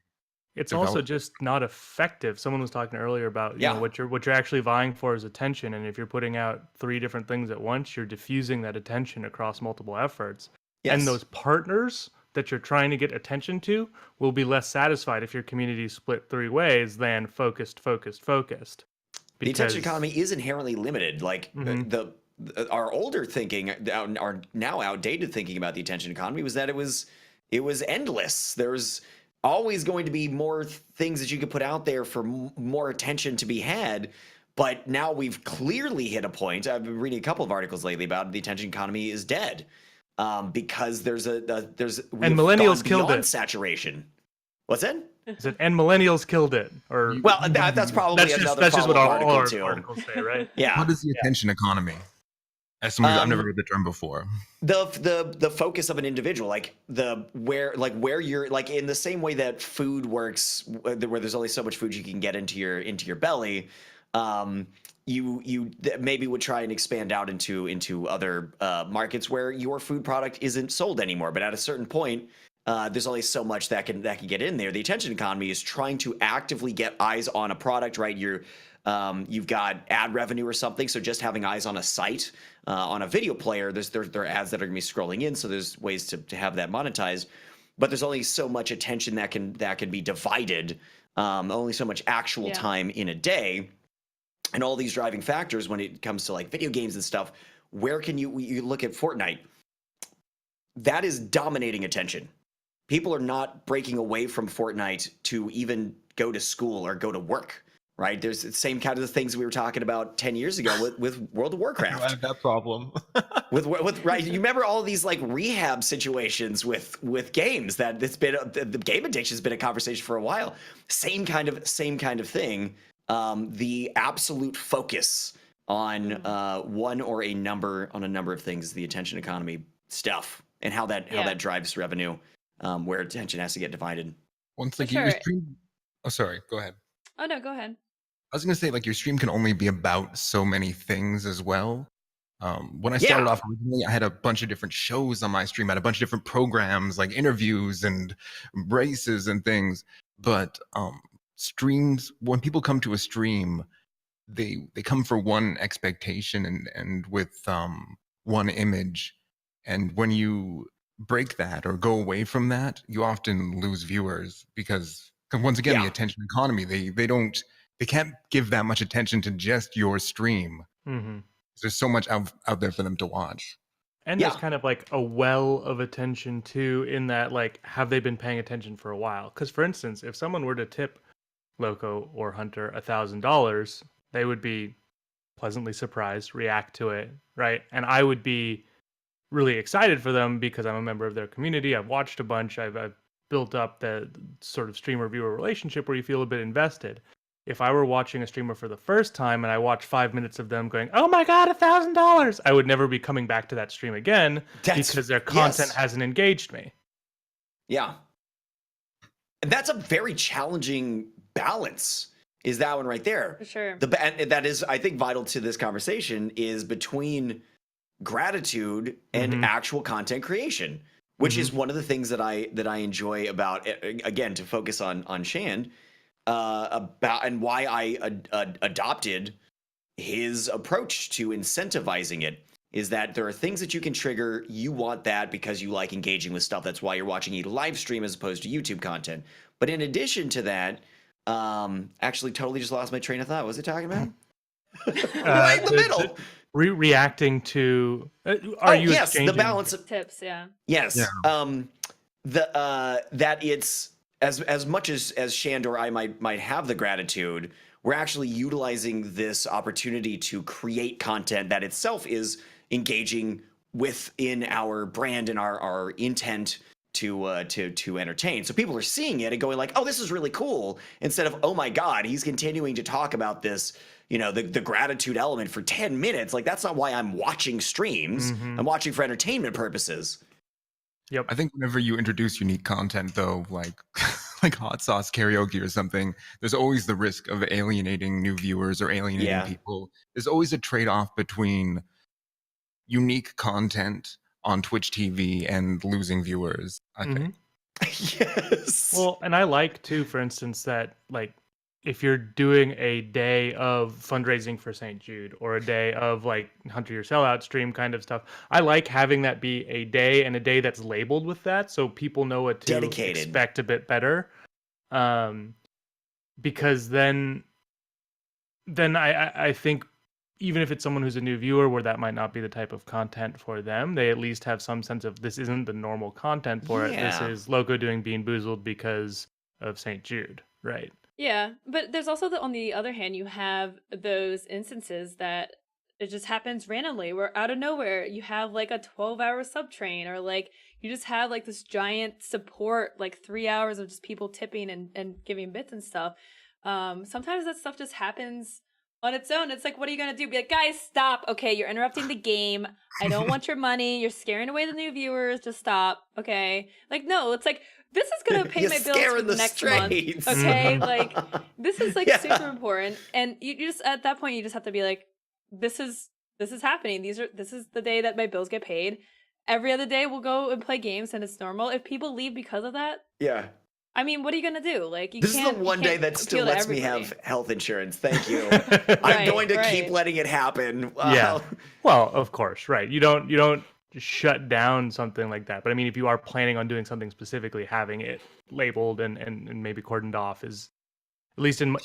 It's also just not effective. Someone was talking earlier about you know, what you're actually vying for is attention, and if you're putting out 3 different things at once, you're diffusing that attention across multiple efforts. And those partners that you're trying to get attention to will be less satisfied if your community is split 3 ways than focused. The attention economy is inherently limited. Like our older thinking, our now outdated thinking about the attention economy was that it was endless. There's always going to be more things that you could put out there for more attention to be had. But now we've clearly hit a point. I've been reading a couple of articles lately about the attention economy is dead because there's and millennials killed it. Saturation. What's that? And millennials killed it. Or well, that's probably another just what all article our too. articles say, right? Yeah. What is the attention economy? As somebody, I've never heard the term before. The focus of an individual, like where you're, like in the same way that food works, where there's only so much food you can get into your belly. You maybe would try and expand out into other markets where your food product isn't sold anymore. But at a certain point, there's only so much that can get in there. The attention economy is trying to actively get eyes on a product, right? You've got ad revenue or something, so just having eyes on a site, on a video player, there are ads that are going to be scrolling in, so there's ways to have that monetized. But there's only so much attention that can be divided, only so much actual time in a day, and all these driving factors when it comes to like video games and stuff. Where can you look at Fortnite? That is dominating attention. People are not breaking away from Fortnite to even go to school or go to work. Right, there's the same kind of things we were talking about 10 years ago with World of Warcraft. I have that problem. with right, you remember all these like rehab situations with games that it's been the game addiction's been a conversation for a while. Same kind of thing. The absolute focus on one or a number of things, the attention economy stuff, and how that drives revenue, where attention has to get divided. Once like your stream. Oh, sorry. Go ahead. Oh no, go ahead. I was gonna say, like, your stream can only be about so many things as well. When I started off originally, I had a bunch of different shows on my stream. I had a bunch of different programs, like interviews and races and things. But streams, when people come to a stream, they come for one expectation and with one image. And when you break that or go away from that, you often lose viewers because once again, the attention economy, they can't give that much attention to just your stream. Mm-hmm. There's so much out there for them to watch. And there's kind of like a well of attention too, in that, like, have they been paying attention for a while? Because for instance, if someone were to tip Loco or Hunter $1,000, they would be pleasantly surprised, react to it, right? And I would be really excited for them because I'm a member of their community. I've watched a bunch. I've built up the sort of streamer-viewer relationship where you feel a bit invested. If I were watching a streamer for the first time and I watched 5 minutes of them going, "Oh my God, $1,000," I would never be coming back to that stream again because their content hasn't engaged me. Yeah. And that's a very challenging balance, is that one right there. For sure. And that is, I think, vital to this conversation, is between gratitude and actual content creation, which is one of the things that I enjoy about, again, to focus on Wshand, about, and why I adopted his approach to incentivizing it, is that there are things that you can trigger. You want that because you like engaging with stuff. That's why you're watching a live stream as opposed to YouTube content. But in addition to that, actually totally just lost my train of thought. What was it talking about? Right in the middle. Reacting to the balance of tips, yes. That it's as much as Wshand or I might have the gratitude, we're actually utilizing this opportunity to create content that itself is engaging within our brand and our intent to entertain. So people are seeing it and going like, "Oh, this is really cool," instead of, "Oh my God, he's continuing to talk about this, the gratitude element for 10 minutes. Like, that's not why I'm watching streams. I'm watching for entertainment purposes." Yep. I think whenever you introduce unique content, though, like like hot sauce karaoke or something, there's always the risk of alienating new viewers or alienating people. There's always a trade-off between unique content on Twitch TV and losing viewers, I think. Yes. Well, and I like too, for instance, that like if you're doing a day of fundraising for St. Jude or a day of like Hunter Your Sellout stream kind of stuff, I like having that be a day and a day that's labeled with that so people know what to Dedicated. expect a bit better. Because then I think even if it's someone who's a new viewer where that might not be the type of content for them, they at least have some sense of this isn't the normal content for it. This Yeah. is Loco doing Bean Boozled because of St. Jude, right? Yeah, but there's also on the other hand, you have those instances that it just happens randomly, where out of nowhere you have like a 12-hour sub train, or like you just have like this giant support, like 3 hours of just people tipping and giving bits and stuff. Sometimes that stuff just happens on its own. It's like, what are you gonna do? Be like, guys, stop. Okay, you're interrupting the game. I don't want your money. You're scaring away the new viewers. Just stop. Okay. Like, no, it's like, this is gonna pay You're my bills for scaring the the next strays. month. Okay, like this is like Yeah. super important, and you just at that point you just have to be like, this is happening. This is the day that my bills get paid. Every other day we'll go and play games, and it's normal. If people leave because of that, Yeah. I mean, what are you gonna do? Like, This is the one day that still appeal to lets me everybody. have health insurance. Thank you. I'm Right, going to keep right. letting it happen. Yeah. Well, of course, right. You don't shut down something like that. But I mean, if you are planning on doing something specifically, having it labeled and maybe cordoned off is, at least in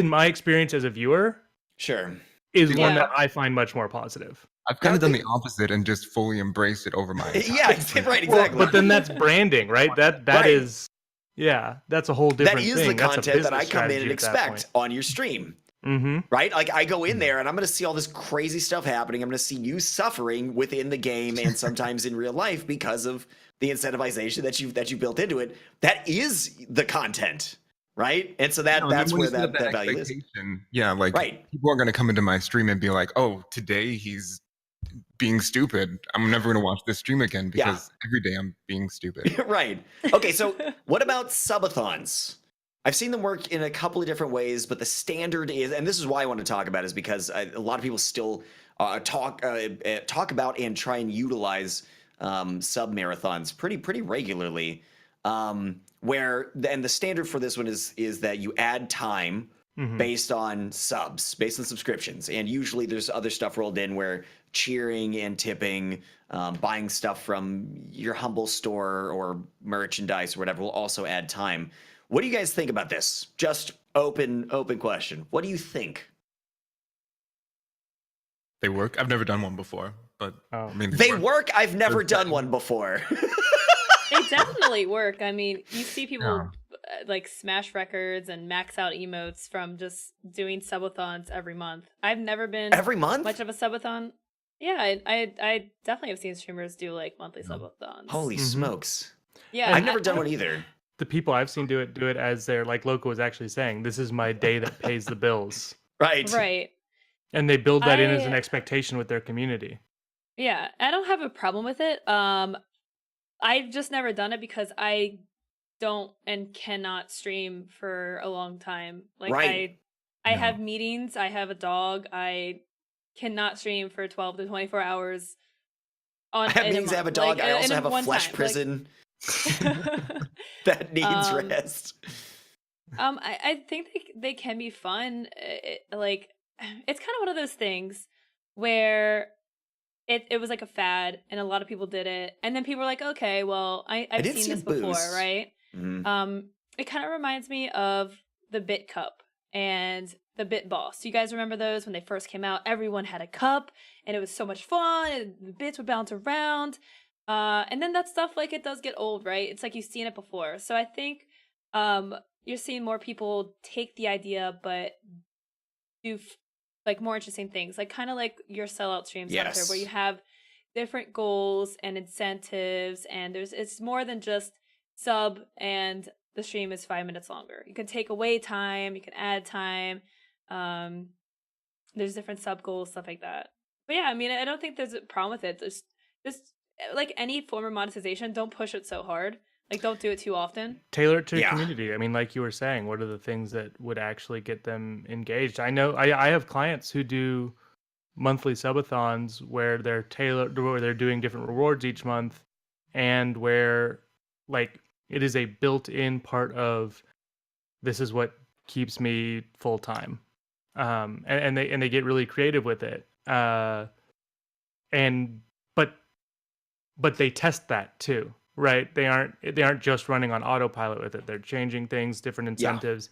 my experience as a viewer, Sure. is Yeah. one that I find much more positive. I've kind I of done think- the opposite and just fully embraced it over my Yeah, right, Well, exactly. but then that's branding, right? That Right. is, yeah, that's a whole different that is thing. the That's a content that I business come in strategy and at that expect point. on your stream. Mm-hmm. Right? Like I go in there and I'm going to see all this crazy stuff happening. I'm going to see you suffering within the game and sometimes in real life because of the incentivization that you built into it. That is the content, right? And so No, and then that's when where you set that value is. expectation, yeah, like Right. people are going to come into my stream and be like, "Oh, today he's being stupid. I'm never going to watch this stream again because every day I'm being stupid." Right. Okay, so what about Sabbathons? I've seen them work in a couple of different ways, but the standard is, and this is why I want to talk about it, is because a lot of people still talk about and try and utilize sub marathons pretty regularly. Where and the standard for this one is that you add time Mhm. based on subs, based on subscriptions, and usually there's other stuff rolled in where cheering and tipping, buying stuff from your humble store or merchandise or whatever will also add time. What do you guys think about this? Just open question. What do you think? They work. I've never done one before, but Oh. I mean, They work. I've never They're done one before. They definitely work. I mean, you see people Yeah. like smash records and max out emotes from just doing subathons every month. I've never been Every month? much of a subathon. Yeah, I definitely have seen streamers do like monthly subathons. Holy Mhm. smokes. yeah, I've never I- done one either. The people I've seen do it as their, like Loco was actually saying, this is my day that pays the bills. Right. Right. And they build that in as an I- expectation with their community. Yeah, I don't have a problem with it. I've just never done it because I don't and cannot stream for a long time. Like Right. I No. have meetings, I have a dog, I cannot stream for 12 to 24 hours on I have in meetings, I have a month. dog. Like, I also in have a one flesh time. Like- prison that needs Um, rest. I think they can be fun. Like, it's kind of one of those things where it was like a fad and a lot of people did it, and then people were like, okay, well, I've did seen see this a before, boost. right? Mhm. It kind of reminds me of the Bit Cup and the Bit Boss. You guys remember those when they first came out? Everyone had a cup, and it was so much fun. And the bits would bounce around, and then that stuff, like, it does get old, right? It's like you've seen it before. So I think you're seeing more people take the idea, but do like more interesting things, like kind of like your sellout streams, Hunter, Yes. where you have different goals and incentives, and it's more than just sub and the stream is 5 minutes longer. You can take away time, you can add time. There's different sub goals, stuff like that. But yeah, I mean, I don't think there's a problem with it. Just like any form of monetization, don't push it so hard. Like, don't do it too often. Tailor it to your Yeah. community. I mean, like you were saying, what are the things that would actually get them engaged? I know I have clients who do monthly subathons where they're tailored, where they're doing different rewards each month, and where like it is a built-in part of this is what keeps me full time. And they get really creative with it. And but they test that too, right? They aren't just running on autopilot with it. They're changing things, different incentives.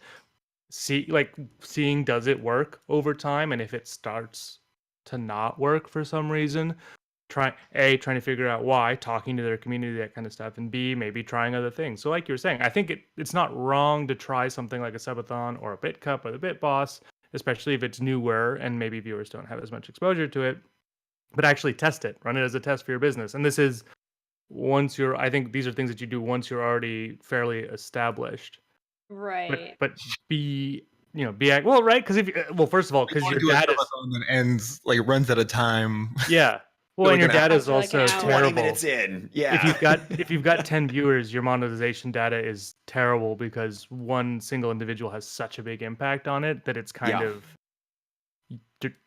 Seeing does it work over time, and if it starts to not work for some reason, trying to figure out why, talking to their community, that kind of stuff, and B, maybe trying other things. So like you were saying, I think it's not wrong to try something like a Sabbathon or a Bit Cup or the Bit Boss, especially if it's newer and maybe viewers don't have as much exposure to it. But actually test it, run it as a test for your business. And this is I think these are things that you do once you're already fairly established. Right. But right? Because first of all, because your data that ends runs at a time. Yeah. Well, and your data is After, also an hour. terrible. 20 minutes in. Yeah. If you've got 10 viewers, your monetization data is terrible because one single individual has such a big impact on it that it's kind of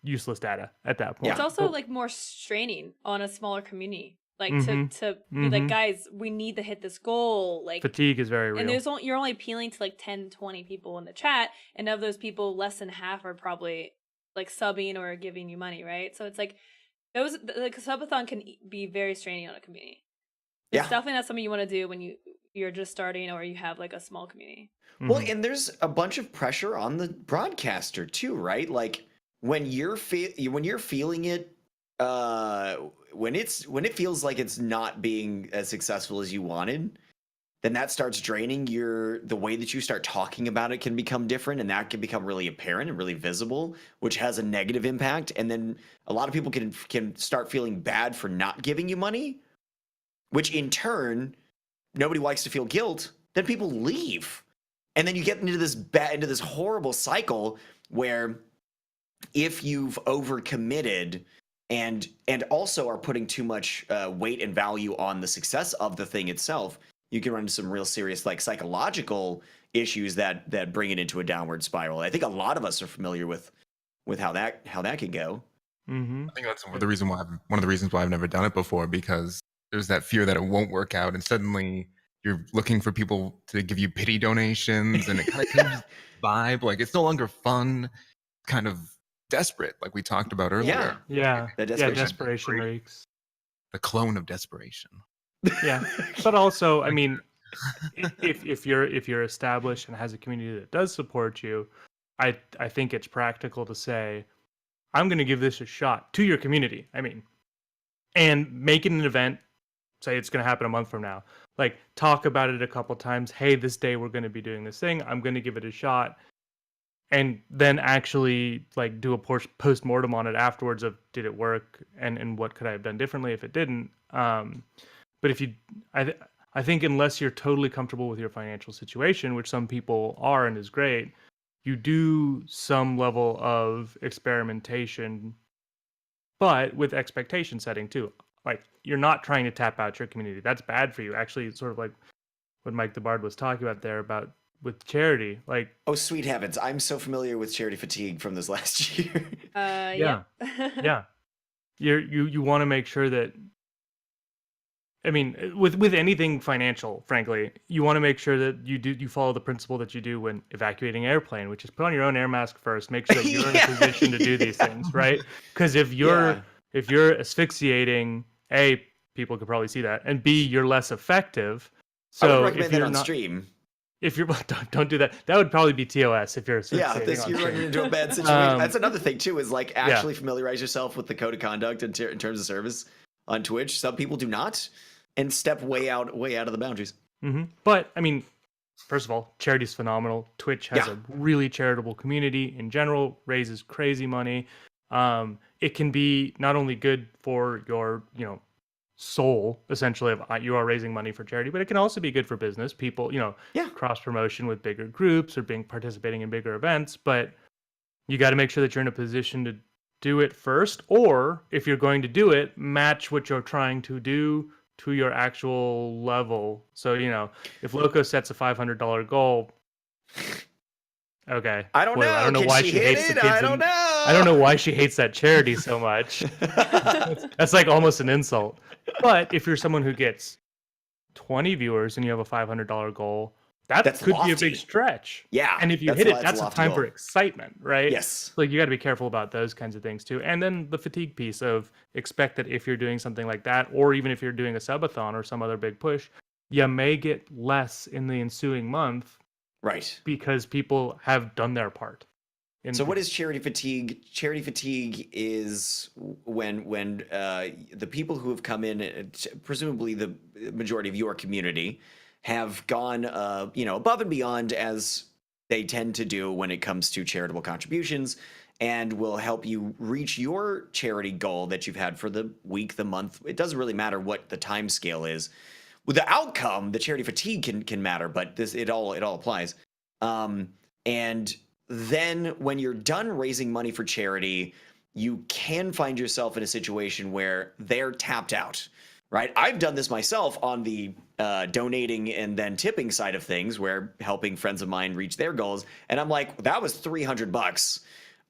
useless data at that point. It's also more straining on a smaller community. To be guys, we need to hit this goal. Fatigue is very real. And you're only appealing to 10, 20 people in the chat, and of those people, less than half are probably subbing or giving you money, right? So it's the subathon can be very straining on a community. It's definitely not something you want to do when you're just starting or you have a small community. Well, and there's a bunch of pressure on the broadcaster too, right? When you're feeling it, when it feels like it's not being as successful as you wanted, then that starts draining the way that you start talking about it can become different, and that can become really apparent and really visible, which has a negative impact. And then a lot of people can start feeling bad for not giving you money, which in turn, nobody likes to feel guilt. Then people leave, and then you get into this horrible cycle where if you've overcommitted and also are putting too much weight and value on the success of the thing itself, you can run into some real serious psychological issues that bring it into a downward spiral. I think a lot of us are familiar with how that can go. Mm-hmm. I think that's one of the reasons why I've never done it before, because there's that fear that it won't work out, and suddenly you're looking for people to give you pity donations, and it kind of changes the vibe. It's no longer fun, kind of desperate, like we talked about earlier. Yeah. Desperation reeks. The clone of desperation. Yeah, but also, I mean, if you're established and has a community that does support you, I think it's practical to say, I'm going to give this a shot to your community. I mean, and make it an event. Say it's going to happen a month from now. Talk about it a couple times. Hey, this day we're going to be doing this thing. I'm going to give it a shot. And then actually do a post-mortem on it afterwards of did it work and what could I have done differently if it didn't. But if I think unless you're totally comfortable with your financial situation, which some people are and is great, you do some level of experimentation, but with expectation setting too. You're not trying to tap out your community. That's bad for you. Actually, it's sort of like what Mike the Bard was talking about there about with charity. Oh, sweet heavens. I'm so familiar with charity fatigue from this last year. Yeah. You want to make sure that, I mean, with anything financial, frankly, you want to make sure that you follow the principle that you do when evacuating an airplane, which is put on your own air mask first, make sure that you're in a position to do these things, right? Because if you're asphyxiating, A, people could probably see that, and B, you're less effective. So I would recommend that on stream. If you're don't do that. That would probably be TOS if you're you're running into a bad situation. That's another thing too, is actually familiarize yourself with the code of conduct in terms of service on Twitch. Some people do not, and step way out of the boundaries. Mm-hmm. But I mean, first of all, charity's phenomenal. Twitch has a really charitable community in general, raises crazy money. It can be not only good for your soul, essentially, if you are raising money for charity, but it can also be good for business. People, cross promotion with bigger groups or participating in bigger events. But you got to make sure that you're in a position to do it first, or if you're going to do it, match what you're trying to do to your actual level. So, if Loco sets a $500 goal, okay. I don't know why she hates the kids. I don't know. I don't know why she hates that charity so much. That's almost an insult. But if you're someone who gets 20 viewers and you have a $500 goal, that That's could be a big lofty. stretch. Yeah, And if you that's hit a- it, that's a that's a lofty time for goal. excitement, right? Yes. Like you got to be careful about those kinds of things too. And then the fatigue piece of expect that if you're doing something like that, or even if you're doing a subathon or some other big push, you may get less in the ensuing month Right. because people have done their part. So what is charity fatigue? Charity fatigue is when the people who have come in, presumably the majority of your community, have gone above and beyond as they tend to do when it comes to charitable contributions, and will help you reach your charity goal that you've had for the week, the month. It doesn't really matter what the time scale is. With the outcome, the charity fatigue can matter, but it all applies. And then when you're done raising money for charity, you can find yourself in a situation where they're tapped out, right? I've done this myself on the donating and then tipping side of things, where helping friends of mine reach their goals. And I'm like, that was $300.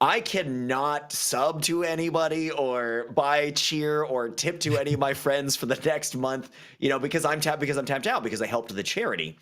I cannot sub to anybody or buy cheer or tip to any of my friends for the next month, because I'm tapped out because I helped the charity.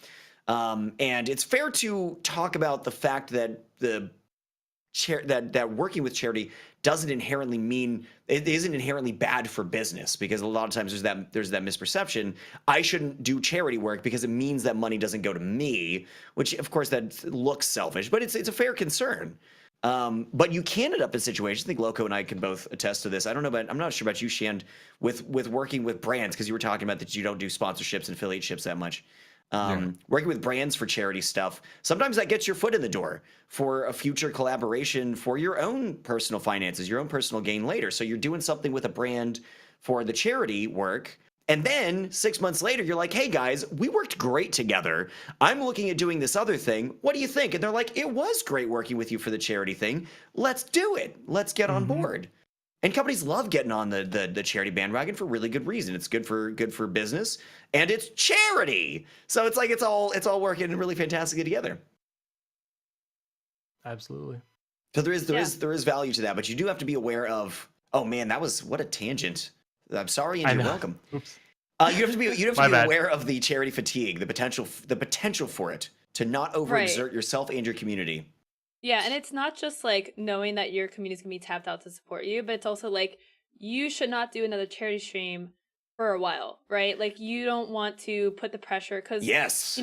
And it's fair to talk about the fact that that working with charity doesn't inherently mean it isn't inherently bad for business, because a lot of times there's that misperception. I shouldn't do charity work because it means that money doesn't go to me, which of course that looks selfish, but it's a fair concern. But you can end up in situations. I think Loco and I can both attest to this. I'm not sure about you, Wshand, with working with brands, because you were talking about that you don't do sponsorships and affiliateships that much. Working with brands for charity stuff, sometimes that gets your foot in the door for a future collaboration for your own personal finances, your own personal gain later. So you're doing something with a brand for the charity work, and then 6 months later you're like, hey guys, we worked great together, I'm looking at doing this other thing, what do you think? And they're like, it was great working with you for the charity thing, let's do it, let's get on board. And companies love getting on the charity bandwagon for really good reason. It's good for business, and it's charity. So it's like it's all working really fantastically together. Absolutely. So there is value to that, but you do have to be aware of. Oh man, what a tangent. I'm sorry, and you're welcome. Oops. You have to be aware of the charity fatigue, the potential for it to not overexert yourself and your community. Yeah, and it's not just like knowing that your community's gonna be tapped out to support you, but it's also like you should not do another charity stream for a while, right? Like you don't want to put the pressure, because yes,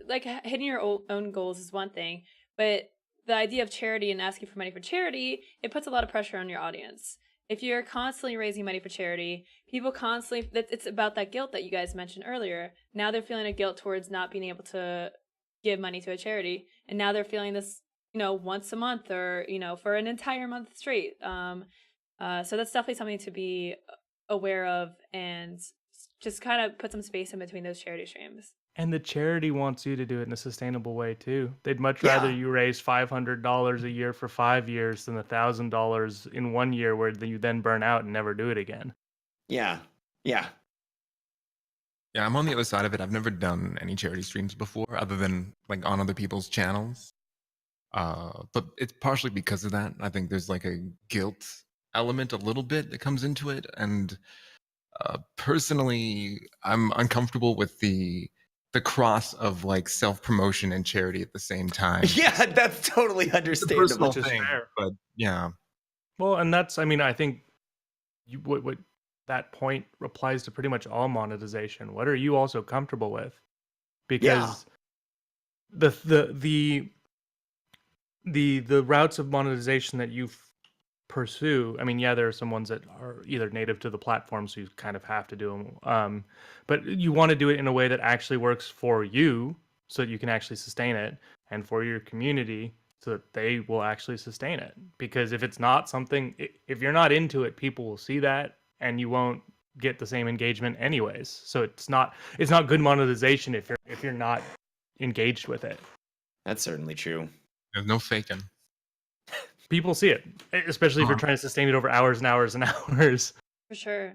like hitting your own goals is one thing, but the idea of charity and asking for money for charity, it puts a lot of pressure on your audience. If you're constantly raising money for charity, people constantly, it's about that guilt that you guys mentioned earlier. Now they're feeling a guilt towards not being able to give money to a charity, and now they're feeling this once a month, or for an entire month straight. So that's definitely something to be aware of, and just kind of put some space in between those charity streams. And the charity wants you to do it in a sustainable way too. They'd much rather you raise $500 a year for 5 years than $1,000 in 1 year, where you then burn out and never do it again. Yeah, I'm on the other side of it. I've never done any charity streams before, other than like on other people's channels. But it's partially because of that. I think there's like a guilt element a little bit that comes into it. And personally, I'm uncomfortable with the cross of like self-promotion and charity at the same time. Yeah, that's totally understandable. Which is fair. But yeah. Well, and that's, I think what that point applies to pretty much all monetization. What are you also comfortable with? Because the routes of monetization that you pursue, there are some ones that are either native to the platform, so you kind of have to do them. But you want to do it in a way that actually works for you, so that you can actually sustain it, and for your community, so that they will actually sustain it. Because if it's not something, if you're not into it, people will see that, and you won't get the same engagement anyways. So it's not good monetization if you're not engaged with it. That's certainly true. There's no faking. People see it, especially if you're trying to sustain it over hours and hours and hours. For sure.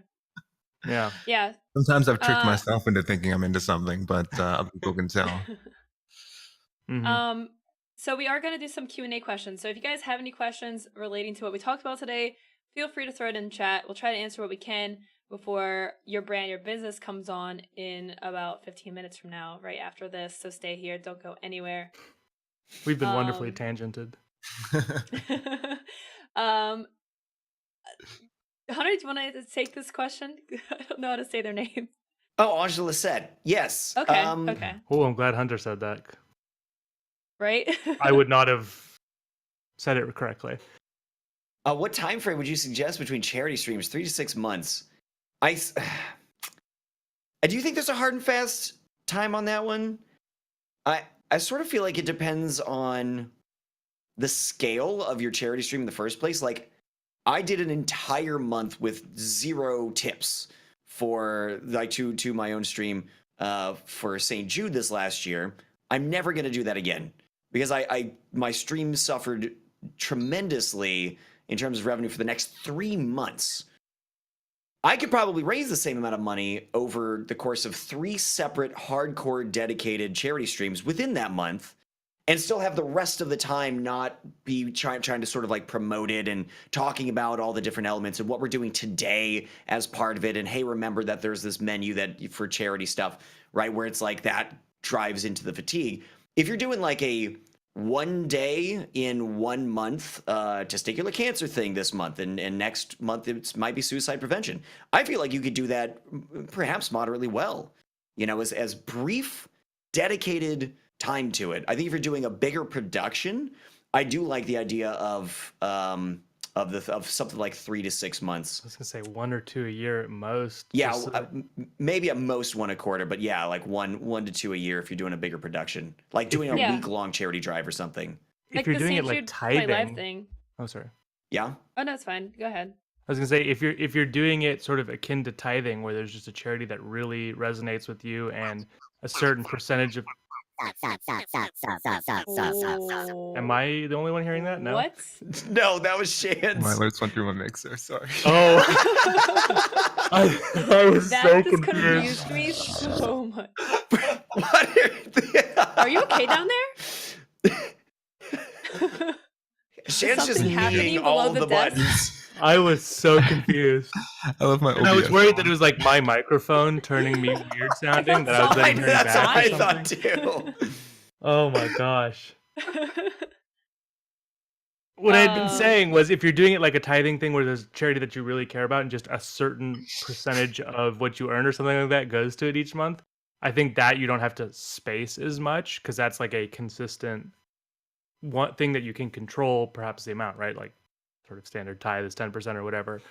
Yeah. Yeah. Sometimes I've tricked myself into thinking I'm into something, but other people can tell. Mm-hmm. So we are going to do some Q&A questions. So if you guys have any questions relating to what we talked about today, feel free to throw it in chat. We'll try to answer what we can. before your brand, your business comes on in about 15 minutes from now, right after this. So stay here. Don't go anywhere. We've been wonderfully tangented. Hunter, do you want to take this question? I don't know how to say their name. Oh, Angela said yes. Okay. Okay. Oh, I'm glad Hunter said that. Right? I would not have said it correctly. What time frame would you suggest between charity streams? 3 to 6 months. Do you think there's a hard and fast time on that one? I sort of feel like it depends on the scale of your charity stream in the first place. Like, I did an entire month with 0 tips for like to my own stream for St. Jude this last year. I'm never gonna do that again because my stream suffered tremendously in terms of revenue for the next 3 months. I could probably raise the same amount of money over the course of 3 separate hardcore dedicated charity streams within that month and still have the rest of the time not be trying to sort of like promote it and talking about all the different elements and what we're doing today as part of it. And hey, remember that there's this menu that for charity stuff, right? Where it's like that drives into the fatigue. If you're doing like a 1 day in 1 month testicular cancer thing this month, and next month it might be suicide prevention, I feel like you could do that perhaps moderately well, you know, as brief, dedicated time to it. I think if you're doing a bigger production, I do like the idea of something like 3 to 6 months. I was gonna say 1 or 2 a year at most. Yeah, maybe at most 1 a quarter, but yeah, like one to 2 a year if you're doing a bigger production, like doing a week-long charity drive or something. If you're doing it like tithing, live thing. Oh, sorry. Yeah. Oh no, it's fine. Go ahead. I was gonna say if you're doing it sort of akin to tithing, where there's just a charity that really resonates with you and a certain percentage of. Oh. Am I the only one hearing that? No. What? No, that was Shan's. My alerts went through my mixer. Sorry. Oh. I was that so just confused. confused me so much. What Are you okay down there? Shan's just Something happening kneeing below all the the desk? buttons. I was so confused. I love my OBS. And I was worried that it was like my microphone turning me weird sounding. That I was then hearing That's back. what or I thought something. too. Oh my gosh. What I had been saying was if you're doing it like a tithing thing where there's a charity that you really care about and just a certain percentage of what you earn or something like that goes to it each month, I think that you don't have to space as much because that's like a consistent one thing that you can control, perhaps the amount, right? Like sort of standard tithe is 10% or whatever.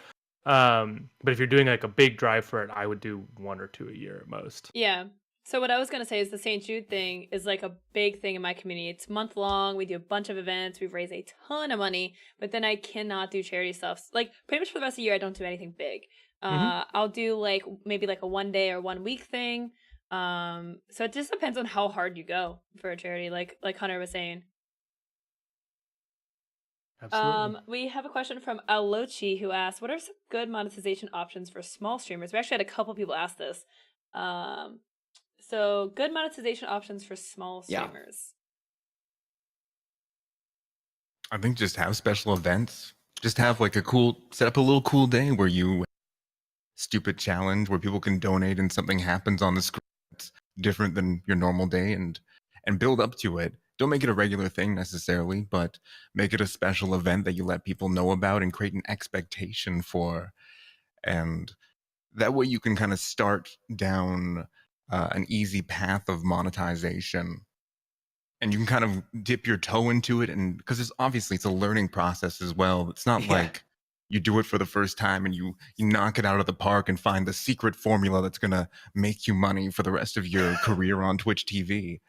But if you're doing like a big drive for it, I would do 1 or 2 a year at most. Yeah. So what I was going to say is the St. Jude thing is like a big thing in my community. It's month long. We do a bunch of events. We've raised a ton of money, but then I cannot do charity stuff. Like pretty much for the rest of the year, I don't do anything big. I'll do like maybe like a 1 day or 1 week thing. So it just depends on how hard you go for a charity, like Hunter was saying. Absolutely. We have a question from Alochi who asked, what are some good monetization options for small streamers? We actually had a couple people ask this. So good monetization options for small streamers. I think just have special events. Just have like set up a little cool day where you stupid challenge where people can donate and something happens on the screen that's different than your normal day and build up to it. Don't make it a regular thing necessarily, but make it a special event that you let people know about and create an expectation for. And that way you can kind of start down an easy path of monetization. And you can kind of dip your toe into it. And because it's a learning process as well. It's not like you do it for the first time and you knock it out of the park and find the secret formula that's going to make you money for the rest of your career on Twitch TV.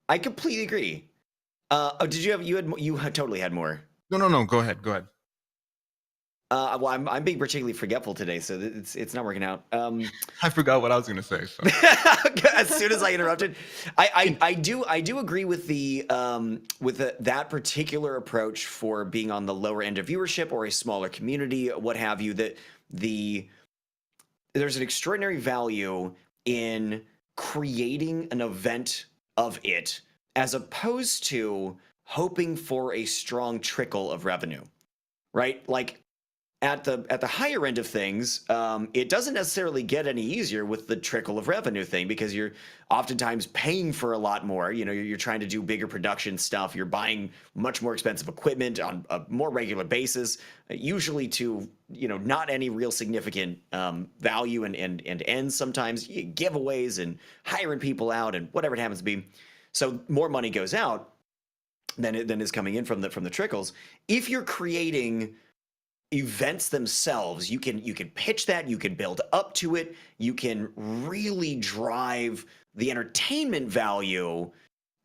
I completely agree. Did you had totally had more? No. Go ahead. Well, I'm being particularly forgetful today, so it's not working out. I forgot what I was going to say. So. As soon as I interrupted, I do agree with that particular approach for being on the lower end of viewership or a smaller community, what have you. That there's an extraordinary value in creating an event of it as opposed to hoping for a strong trickle of revenue, right? Like at the higher end of things, it doesn't necessarily get any easier with the trickle of revenue thing, because you're oftentimes paying for a lot more. You're trying to do bigger production stuff. You're buying much more expensive equipment on a more regular basis, usually to not any real significant value and ends. Sometimes giveaways and hiring people out and whatever it happens to be. So more money goes out than is coming in from the trickles. If you're creating events themselves, you can pitch that, you can build up to it, you can really drive the entertainment value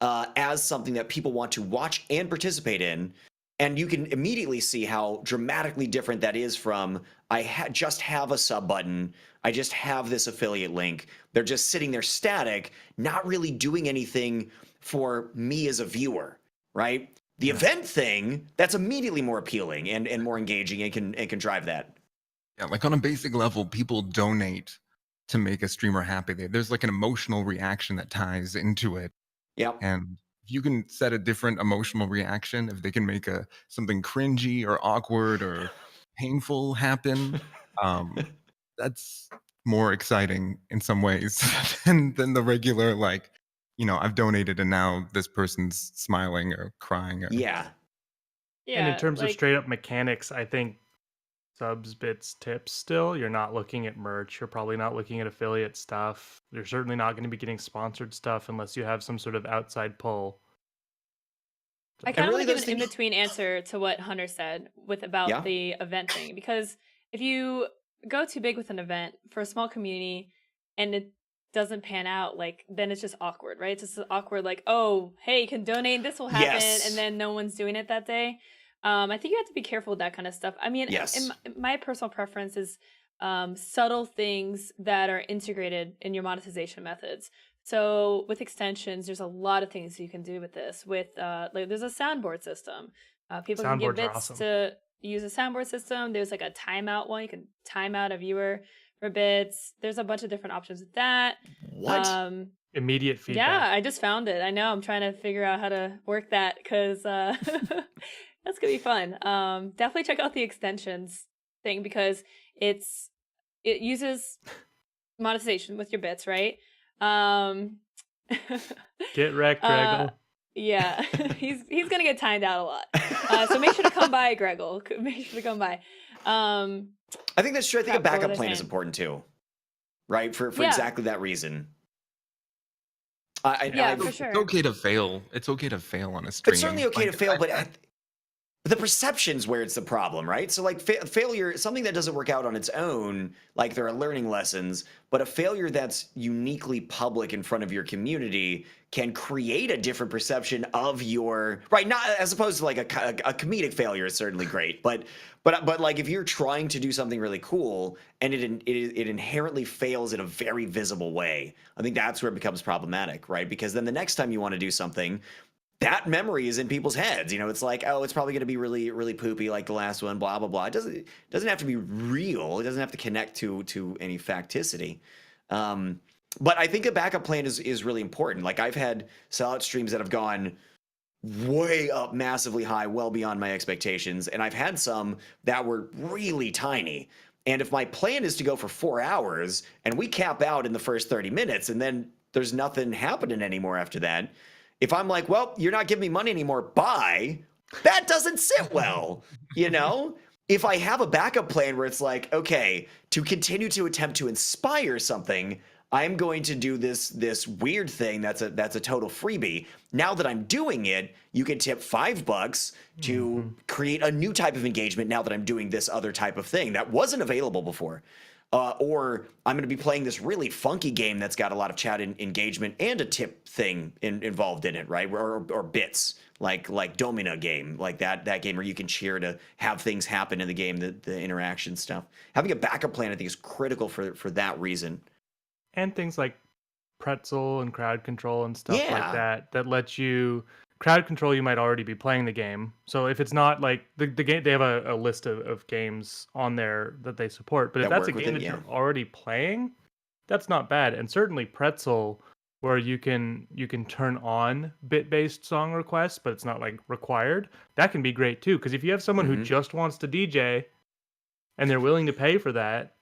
as something that people want to watch and participate in, and you can immediately see how dramatically different that is from just have a sub button, I just have this affiliate link, they're just sitting there static, not really doing anything for me as a viewer, right? The event thing, that's immediately more appealing and more engaging and can drive that. Yeah, like on a basic level, people donate to make a streamer happy. There's like an emotional reaction that ties into it. Yep. And if you can set a different emotional reaction, if they can make something cringy or awkward or painful happen, that's more exciting in some ways than the regular, like, I've donated and now this person's smiling or crying. Yeah. And in terms of straight up mechanics, I think subs, bits, tips still, you're not looking at merch. You're probably not looking at affiliate stuff. You're certainly not going to be getting sponsored stuff unless you have some sort of outside pull. I kind of want to give an in-between answer to what Hunter said about the event thing, because if you go too big with an event for a small community and it doesn't pan out, then it's just awkward, right? It's just awkward, oh, hey, you can donate, this will happen, and then no one's doing it that day. I think you have to be careful with that kind of stuff. I mean, my personal preference is subtle things that are integrated in your monetization methods. So with extensions, there's a lot of things you can do with this. With there's a soundboard system. People can give bits to use a soundboard system. There's a timeout one. You can time out a viewer for bits. There's a bunch of different options with that. What? Immediate feedback. Yeah, I just found it. I know. I'm trying to figure out how to work that, because that's gonna be fun. Definitely check out the extensions thing, because it uses monetization with your bits, right? Get wrecked, Greggle. Yeah, he's gonna get timed out a lot. So make sure to come by, Greggle. Make sure to come by. I think that's true. I think a backup plan is important too, right? For exactly that reason. For sure. It's okay to fail. It's okay to fail on a stream. It's certainly okay to fail, but the perception's where it's the problem, right? So failure, something that doesn't work out on its own, there are learning lessons, but a failure that's uniquely public in front of your community can create a different perception of your, right? Not as opposed to a comedic failure is certainly great, but if you're trying to do something really cool and it inherently fails in a very visible way, I think that's where it becomes problematic, right? Because then the next time you want to do something, that memory is in people's heads. It's it's probably going to be really, really poopy like the last one, blah, blah, blah. It doesn't have to be real. It doesn't have to connect to any facticity. But I think a backup plan is really important. I've had sellout streams that have gone way up massively high, well beyond my expectations. And I've had some that were really tiny. And if my plan is to go for 4 hours and we cap out in the first 30 minutes and then there's nothing happening anymore after that, if I'm like, well, you're not giving me money anymore, bye, that doesn't sit well, If I have a backup plan where it's okay, to continue to attempt to inspire something, I'm going to do this weird thing that's a total freebie. Now that I'm doing it, you can tip $5 to create a new type of engagement now that I'm doing this other type of thing that wasn't available before. Or I'm going to be playing this really funky game that's got a lot of chat engagement and a tip thing involved in it, right? Or bits, like Domina game, that game where you can cheer to have things happen in the game, the interaction stuff. Having a backup plan, I think, is critical for that reason. And things like pretzel and crowd control and stuff like that lets you crowd control. You might already be playing the game, so if it's not the game, they have a list of games on there that they support, but if that's a game that you're already playing, that's not bad. And certainly pretzel, where you can turn on bit-based song requests, but it's not required, that can be great too, because if you have someone who just wants to DJ and they're willing to pay for that,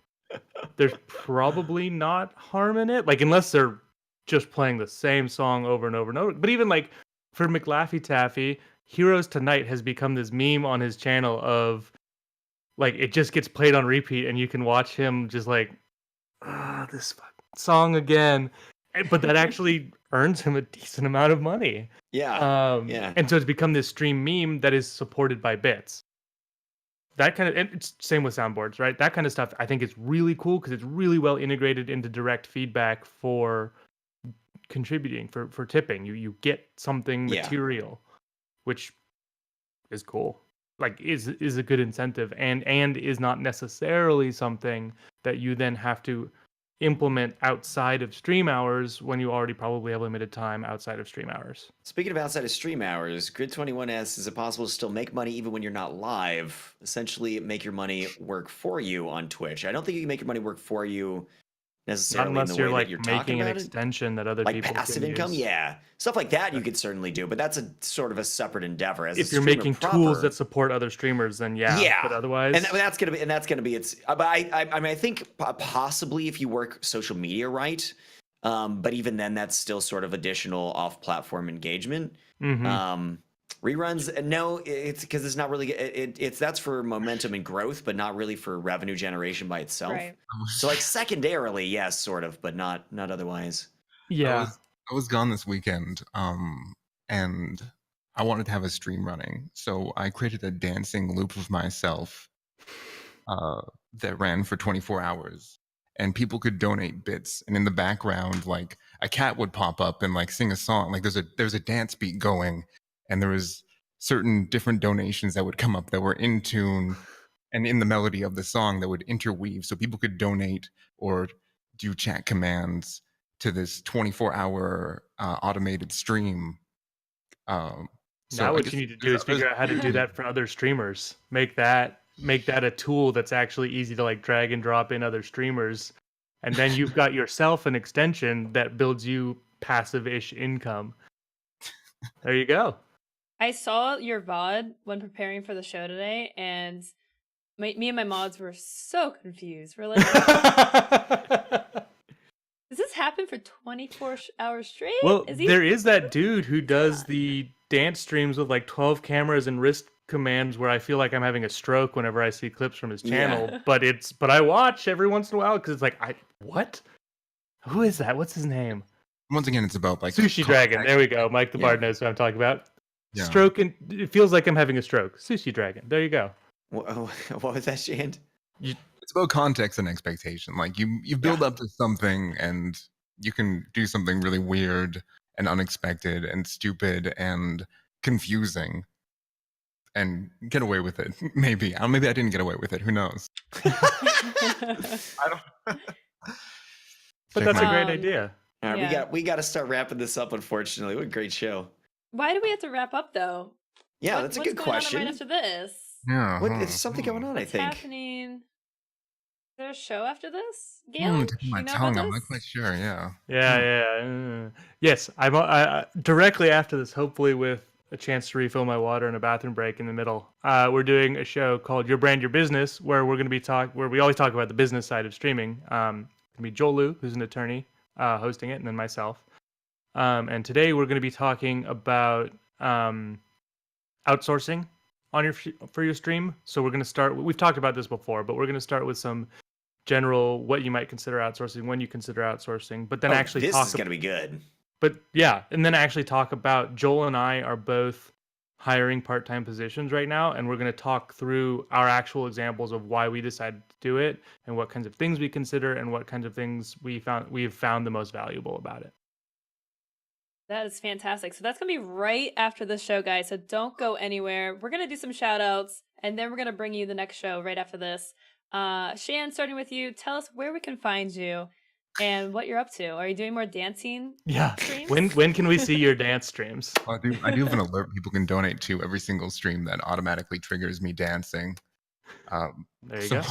there's probably not harm in it. Like, unless they're just playing the same song over and over and over. But even like for McLaffy Taffy, Heroes Tonight has become this meme on his channel of like it just gets played on repeat, and you can watch him just like, this fucking song again. But that actually earns him a decent amount of money. Yeah. And so it's become this stream meme that is supported by bits. That kind of, and it's same with soundboards, right? That kind of stuff I think is really cool because it's really well integrated into direct feedback for contributing, for tipping. You get something material, which is cool. Like is a good incentive, and is not necessarily something that you then have to implement outside of stream hours when you already probably have limited time outside of stream hours. Speaking of outside of stream hours, Grid21 asks, is it possible to still make money even when you're not live? Essentially, make your money work for you on Twitch. I don't think you can make your money work for you necessarily Not unless in the you're way like that you're making talking an about extension that other like people passive can income. use. Yeah, stuff like that you could certainly do, but that's a sort of a separate endeavor. As If a you're streamer making proper, tools that support other streamers, then yeah. But otherwise, and that's gonna be it's. But I mean, I think possibly if you work social media right, but even then, that's still sort of additional off-platform engagement. Reruns, no, it's because it's not really. It's that's for momentum and growth, but not really for revenue generation by itself. Right. So like secondarily, yes, sort of, but not otherwise. yeah. I was gone this weekend, and I wanted to have a stream running, so I created a dancing loop of myself that ran for 24 hours, and people could donate bits, and in the background, like a cat would pop up and like sing a song. Like there's a dance beat going, and there was certain different donations that would come up that were in tune and in the melody of the song that would interweave, so people could donate or do chat commands to this 24-hour automated stream. Now what you need to do is figure out how to do that for other streamers. Make that a tool that's actually easy to like drag and drop in other streamers, and then you've got yourself an extension that builds you passive-ish income. There you go. I saw your VOD when preparing for the show today, and me and my mods were so confused. We're like, does this happen for 24 hours straight? Well, there is that dude who does the dance streams with like 12 cameras and wrist commands where I feel like I'm having a stroke whenever I see clips from his channel. Yeah. But I watch every once in a while because it's like, what? Who is that? What's his name? Once again, it's about like Sushi Dragon. There we go. Mike the Bard knows what I'm talking about. Yeah. Stroke, and it feels like I'm having a stroke. Sushi Dragon. There you go. What was that, Shand? It's about context and expectation. Like you build up to something, and you can do something really weird and unexpected and stupid and confusing and get away with it. Maybe I didn't get away with it. Who knows? I don't. But that's a great idea. All right, we got to start wrapping this up. Unfortunately, what a great show. Why do we have to wrap up though? Yeah, that's a good question. What's going on right after this? Yeah. There's something going on, I think. What's happening? Is there a show after this? Gail? My tongue. I'm not quite sure. Yeah. Yeah. Yes, I directly after this, hopefully with a chance to refill my water and a bathroom break in the middle. We're doing a show called Your Brand, Your Business, where we're going to be where we always talk about the business side of streaming. It's going to be Joel Liu, who's an attorney, hosting it, and then myself. And today we're going to be talking about outsourcing for your stream. So we're going to start. We've talked about this before, but we're going to start with some general what you might consider outsourcing, when you consider outsourcing, but then this is going to be good. But yeah, and then actually talk about Joel and I are both hiring part-time positions right now, and we're going to talk through our actual examples of why we decided to do it and what kinds of things we consider and what kinds of things we've found the most valuable about it. That is fantastic. So that's going to be right after the show, guys. So don't go anywhere. We're going to do some shout outs, and then we're going to bring you the next show right after this. Shan, starting with you, tell us where we can find you and what you're up to. Are you doing more dancing streams? When can we see your dance streams? Well, I do have an alert people can donate to every single stream that automatically triggers me dancing. There you go.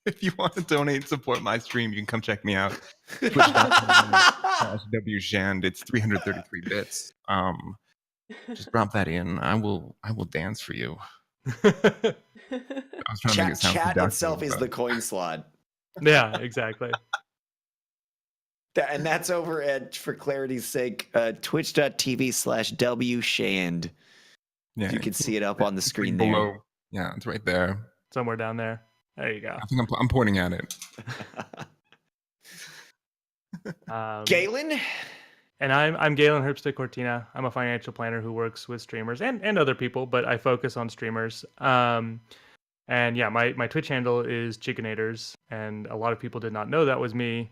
If you want to donate and support my stream, you can come check me out. Wshand. It's 333 bits. Just drop that in. I will dance for you. I was trying to make it sound Chat seductive, itself is but- the coin slot. Yeah, exactly. And that's over at, for clarity's sake, twitch.tv/Wshand. Yeah, You can see it up on the it's screen like there. below. Yeah, it's right there. Somewhere down there. There you go. I think I'm pointing at it. Galen? And I'm Galen Herbstick Cortina. I'm a financial planner who works with streamers and other people, but I focus on streamers. And yeah, my Twitch handle is Chigginators, and a lot of people did not know that was me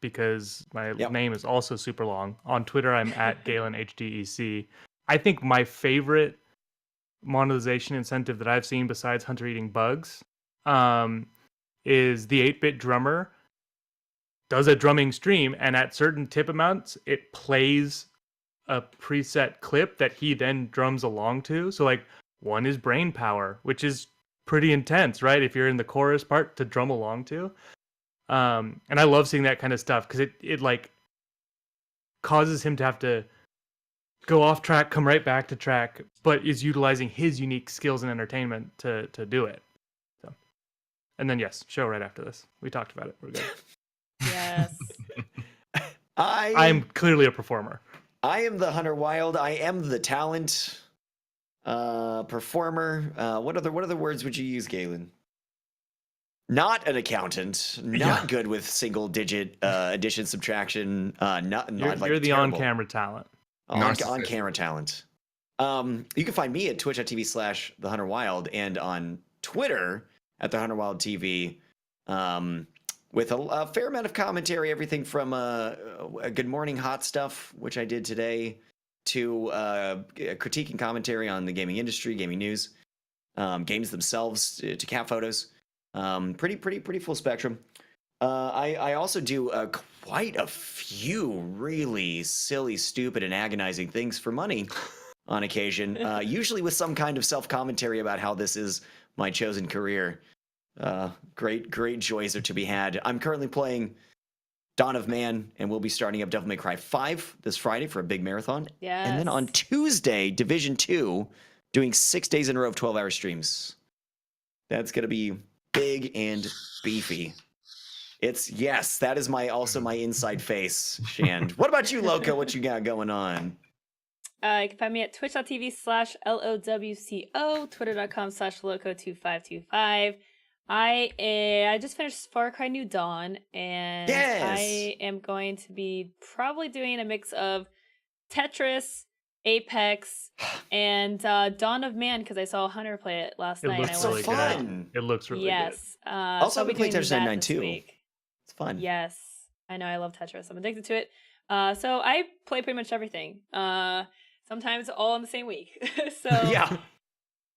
because my name is also super long. On Twitter, I'm at Galen HDEC. I think my favorite monetization incentive that I've seen besides Hunter eating bugs is the 8-bit drummer does a drumming stream, and at certain tip amounts, it plays a preset clip that he then drums along to. So like one is brain power, which is pretty intense, right? If you're in the chorus part to drum along to. And I love seeing that kind of stuff because it like causes him to have to go off track, come right back to track, but is utilizing his unique skills and entertainment to do it. So, and then yes, show right after this. We talked about it. We're good. Yes. I'm clearly a performer. I am the Hunter Wild. I am the talent performer. What other words would you use, Galen? Not an accountant. Not good with single digit addition, subtraction. You're the on-camera talent. On camera talent. You can find me at twitch.tv/thehunterwild and on Twitter at the Hunter Wild TV. With a fair amount of commentary, everything from a Good Morning Hot Stuff, which I did today, to critique and commentary on the gaming industry, gaming news, games themselves, to cat photos. Pretty full spectrum. I also do quite a few really silly, stupid, and agonizing things for money on occasion, usually with some kind of self-commentary about how this is my chosen career. Great joys are to be had. I'm currently playing Dawn of Man, and we'll be starting up Devil May Cry 5 this Friday for a big marathon. Yes. And then on Tuesday, Division 2, doing 6 days in a row of 12-hour streams. That's going to be big and beefy. That is also my inside face, Shand. What about you, Loco? What you got going on? You can find me at twitch.tv/LOWCO, twitter.com/Loco2525. I just finished Far Cry New Dawn, and I am going to be probably doing a mix of Tetris, Apex, and Dawn of Man because I saw Hunter play it last night. It looks really good. It looks really good. Also, I've been playing Tetris 99 too. It's fun. Yes, I know. I love Tetris. I'm addicted to it. So I play pretty much everything. Sometimes all in the same week. So yeah.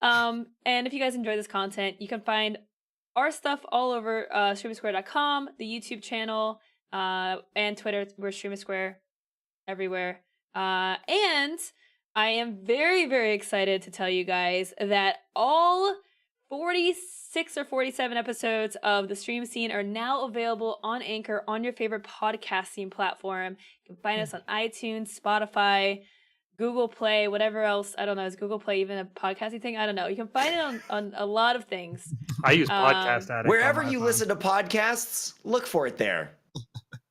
And if you guys enjoy this content, you can find our stuff all over Streamersquare.com, the YouTube channel, and Twitter. We're Streamersquare everywhere. And I am very, very excited to tell you guys that all 46 or 47 episodes of the Stream Scene are now available on Anchor on your favorite podcasting platform. You can find us on iTunes, Spotify, Google Play, whatever else. I don't know. Is Google Play even a podcasting thing? I don't know. You can find it on a lot of things. I use Podcast Addict. Wherever you listen to podcasts, look for it there.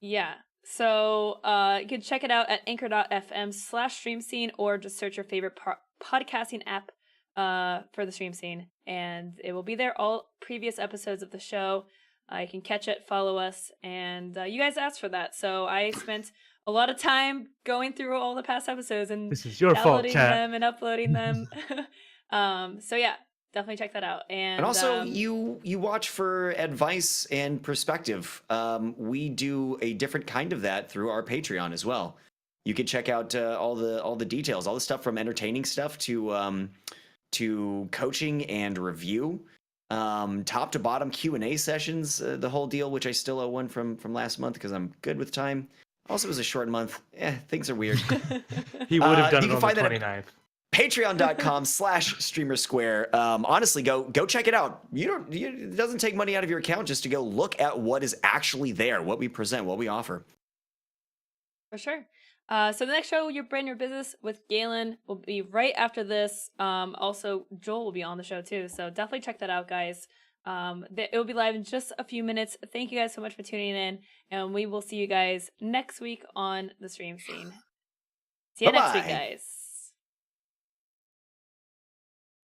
Yeah. So you can check it out at anchor.fm/streamscene or just search your favorite podcasting app for the Stream Scene. And it will be there, all previous episodes of the show. You can catch it, follow us, and you guys asked for that. So I spent a lot of time going through all the past episodes and this is your fault, downloading chat. them and uploading them. So yeah, definitely check that out. And also, you watch for advice and perspective. We do a different kind of that through our Patreon as well. You can check out all the details, all the stuff from entertaining stuff to coaching and review, top to bottom Q&A sessions, the whole deal, which I still owe one from last month because I'm good with time. Also, it was a short month. Things are weird. He would have done it on the 29th. Patreon.com/Streamersquare. Honestly, go check it out. It doesn't take money out of your account just to go look at what is actually there, what we present, what we offer. For sure. So the next show, Your Brand Your Business with Galen, will be right after this. Also, Joel will be on the show too, so definitely check that out, guys. It will be live in just a few minutes. Thank you guys so much for tuning in, and we will see you guys next week on the stream scene. See you next week, Bye-bye. guys.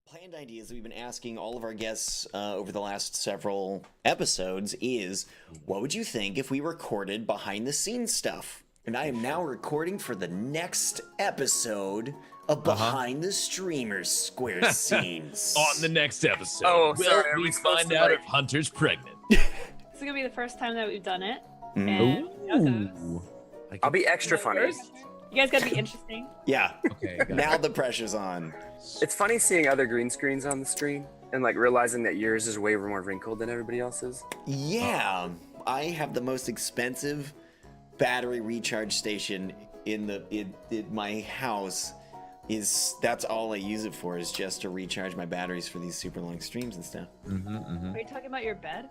Planned ideas that we've been asking all of our guests over the last several episodes is, what would you think if we recorded behind the scenes stuff? And I am now recording for the next episode of Behind the Streamersquare scenes. On the next episode, Oh, sorry, are we we supposed find to, out like- if Hunter's pregnant. This is gonna be the first time that we've done it. And Ooh. I'll be extra funny. you guys gotta be interesting. Yeah, Okay. got now it. the pressure's on. It's funny seeing other green screens on the stream and like realizing that yours is way more wrinkled than everybody else's. Yeah, I have the most expensive battery recharge station in my house. That's all I use it for, is just to recharge my batteries for these super long streams and stuff. Are you talking about your bed?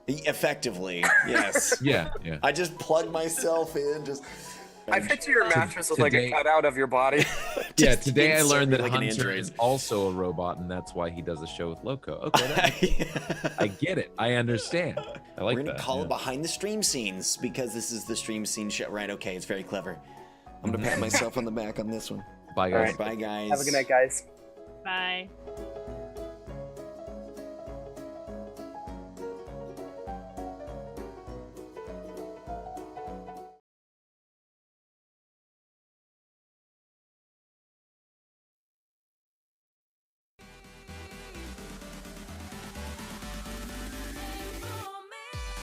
Effectively, yes. Yeah. I just plug myself in, just. I picture your mattress with like a Today- cutout of your body. Yeah, Just today I insert learned me that like an Hunter android. is also a robot, and that's why he does a show with Loco. Okay, I get it. I understand. I like We're gonna that. call yeah. it Behind the Stream Scenes because this is the stream scene show. Right? Okay, it's very clever. I'm gonna pat myself on the back on this one. Bye, guys. Bye, guys. Have a good night, guys. Bye.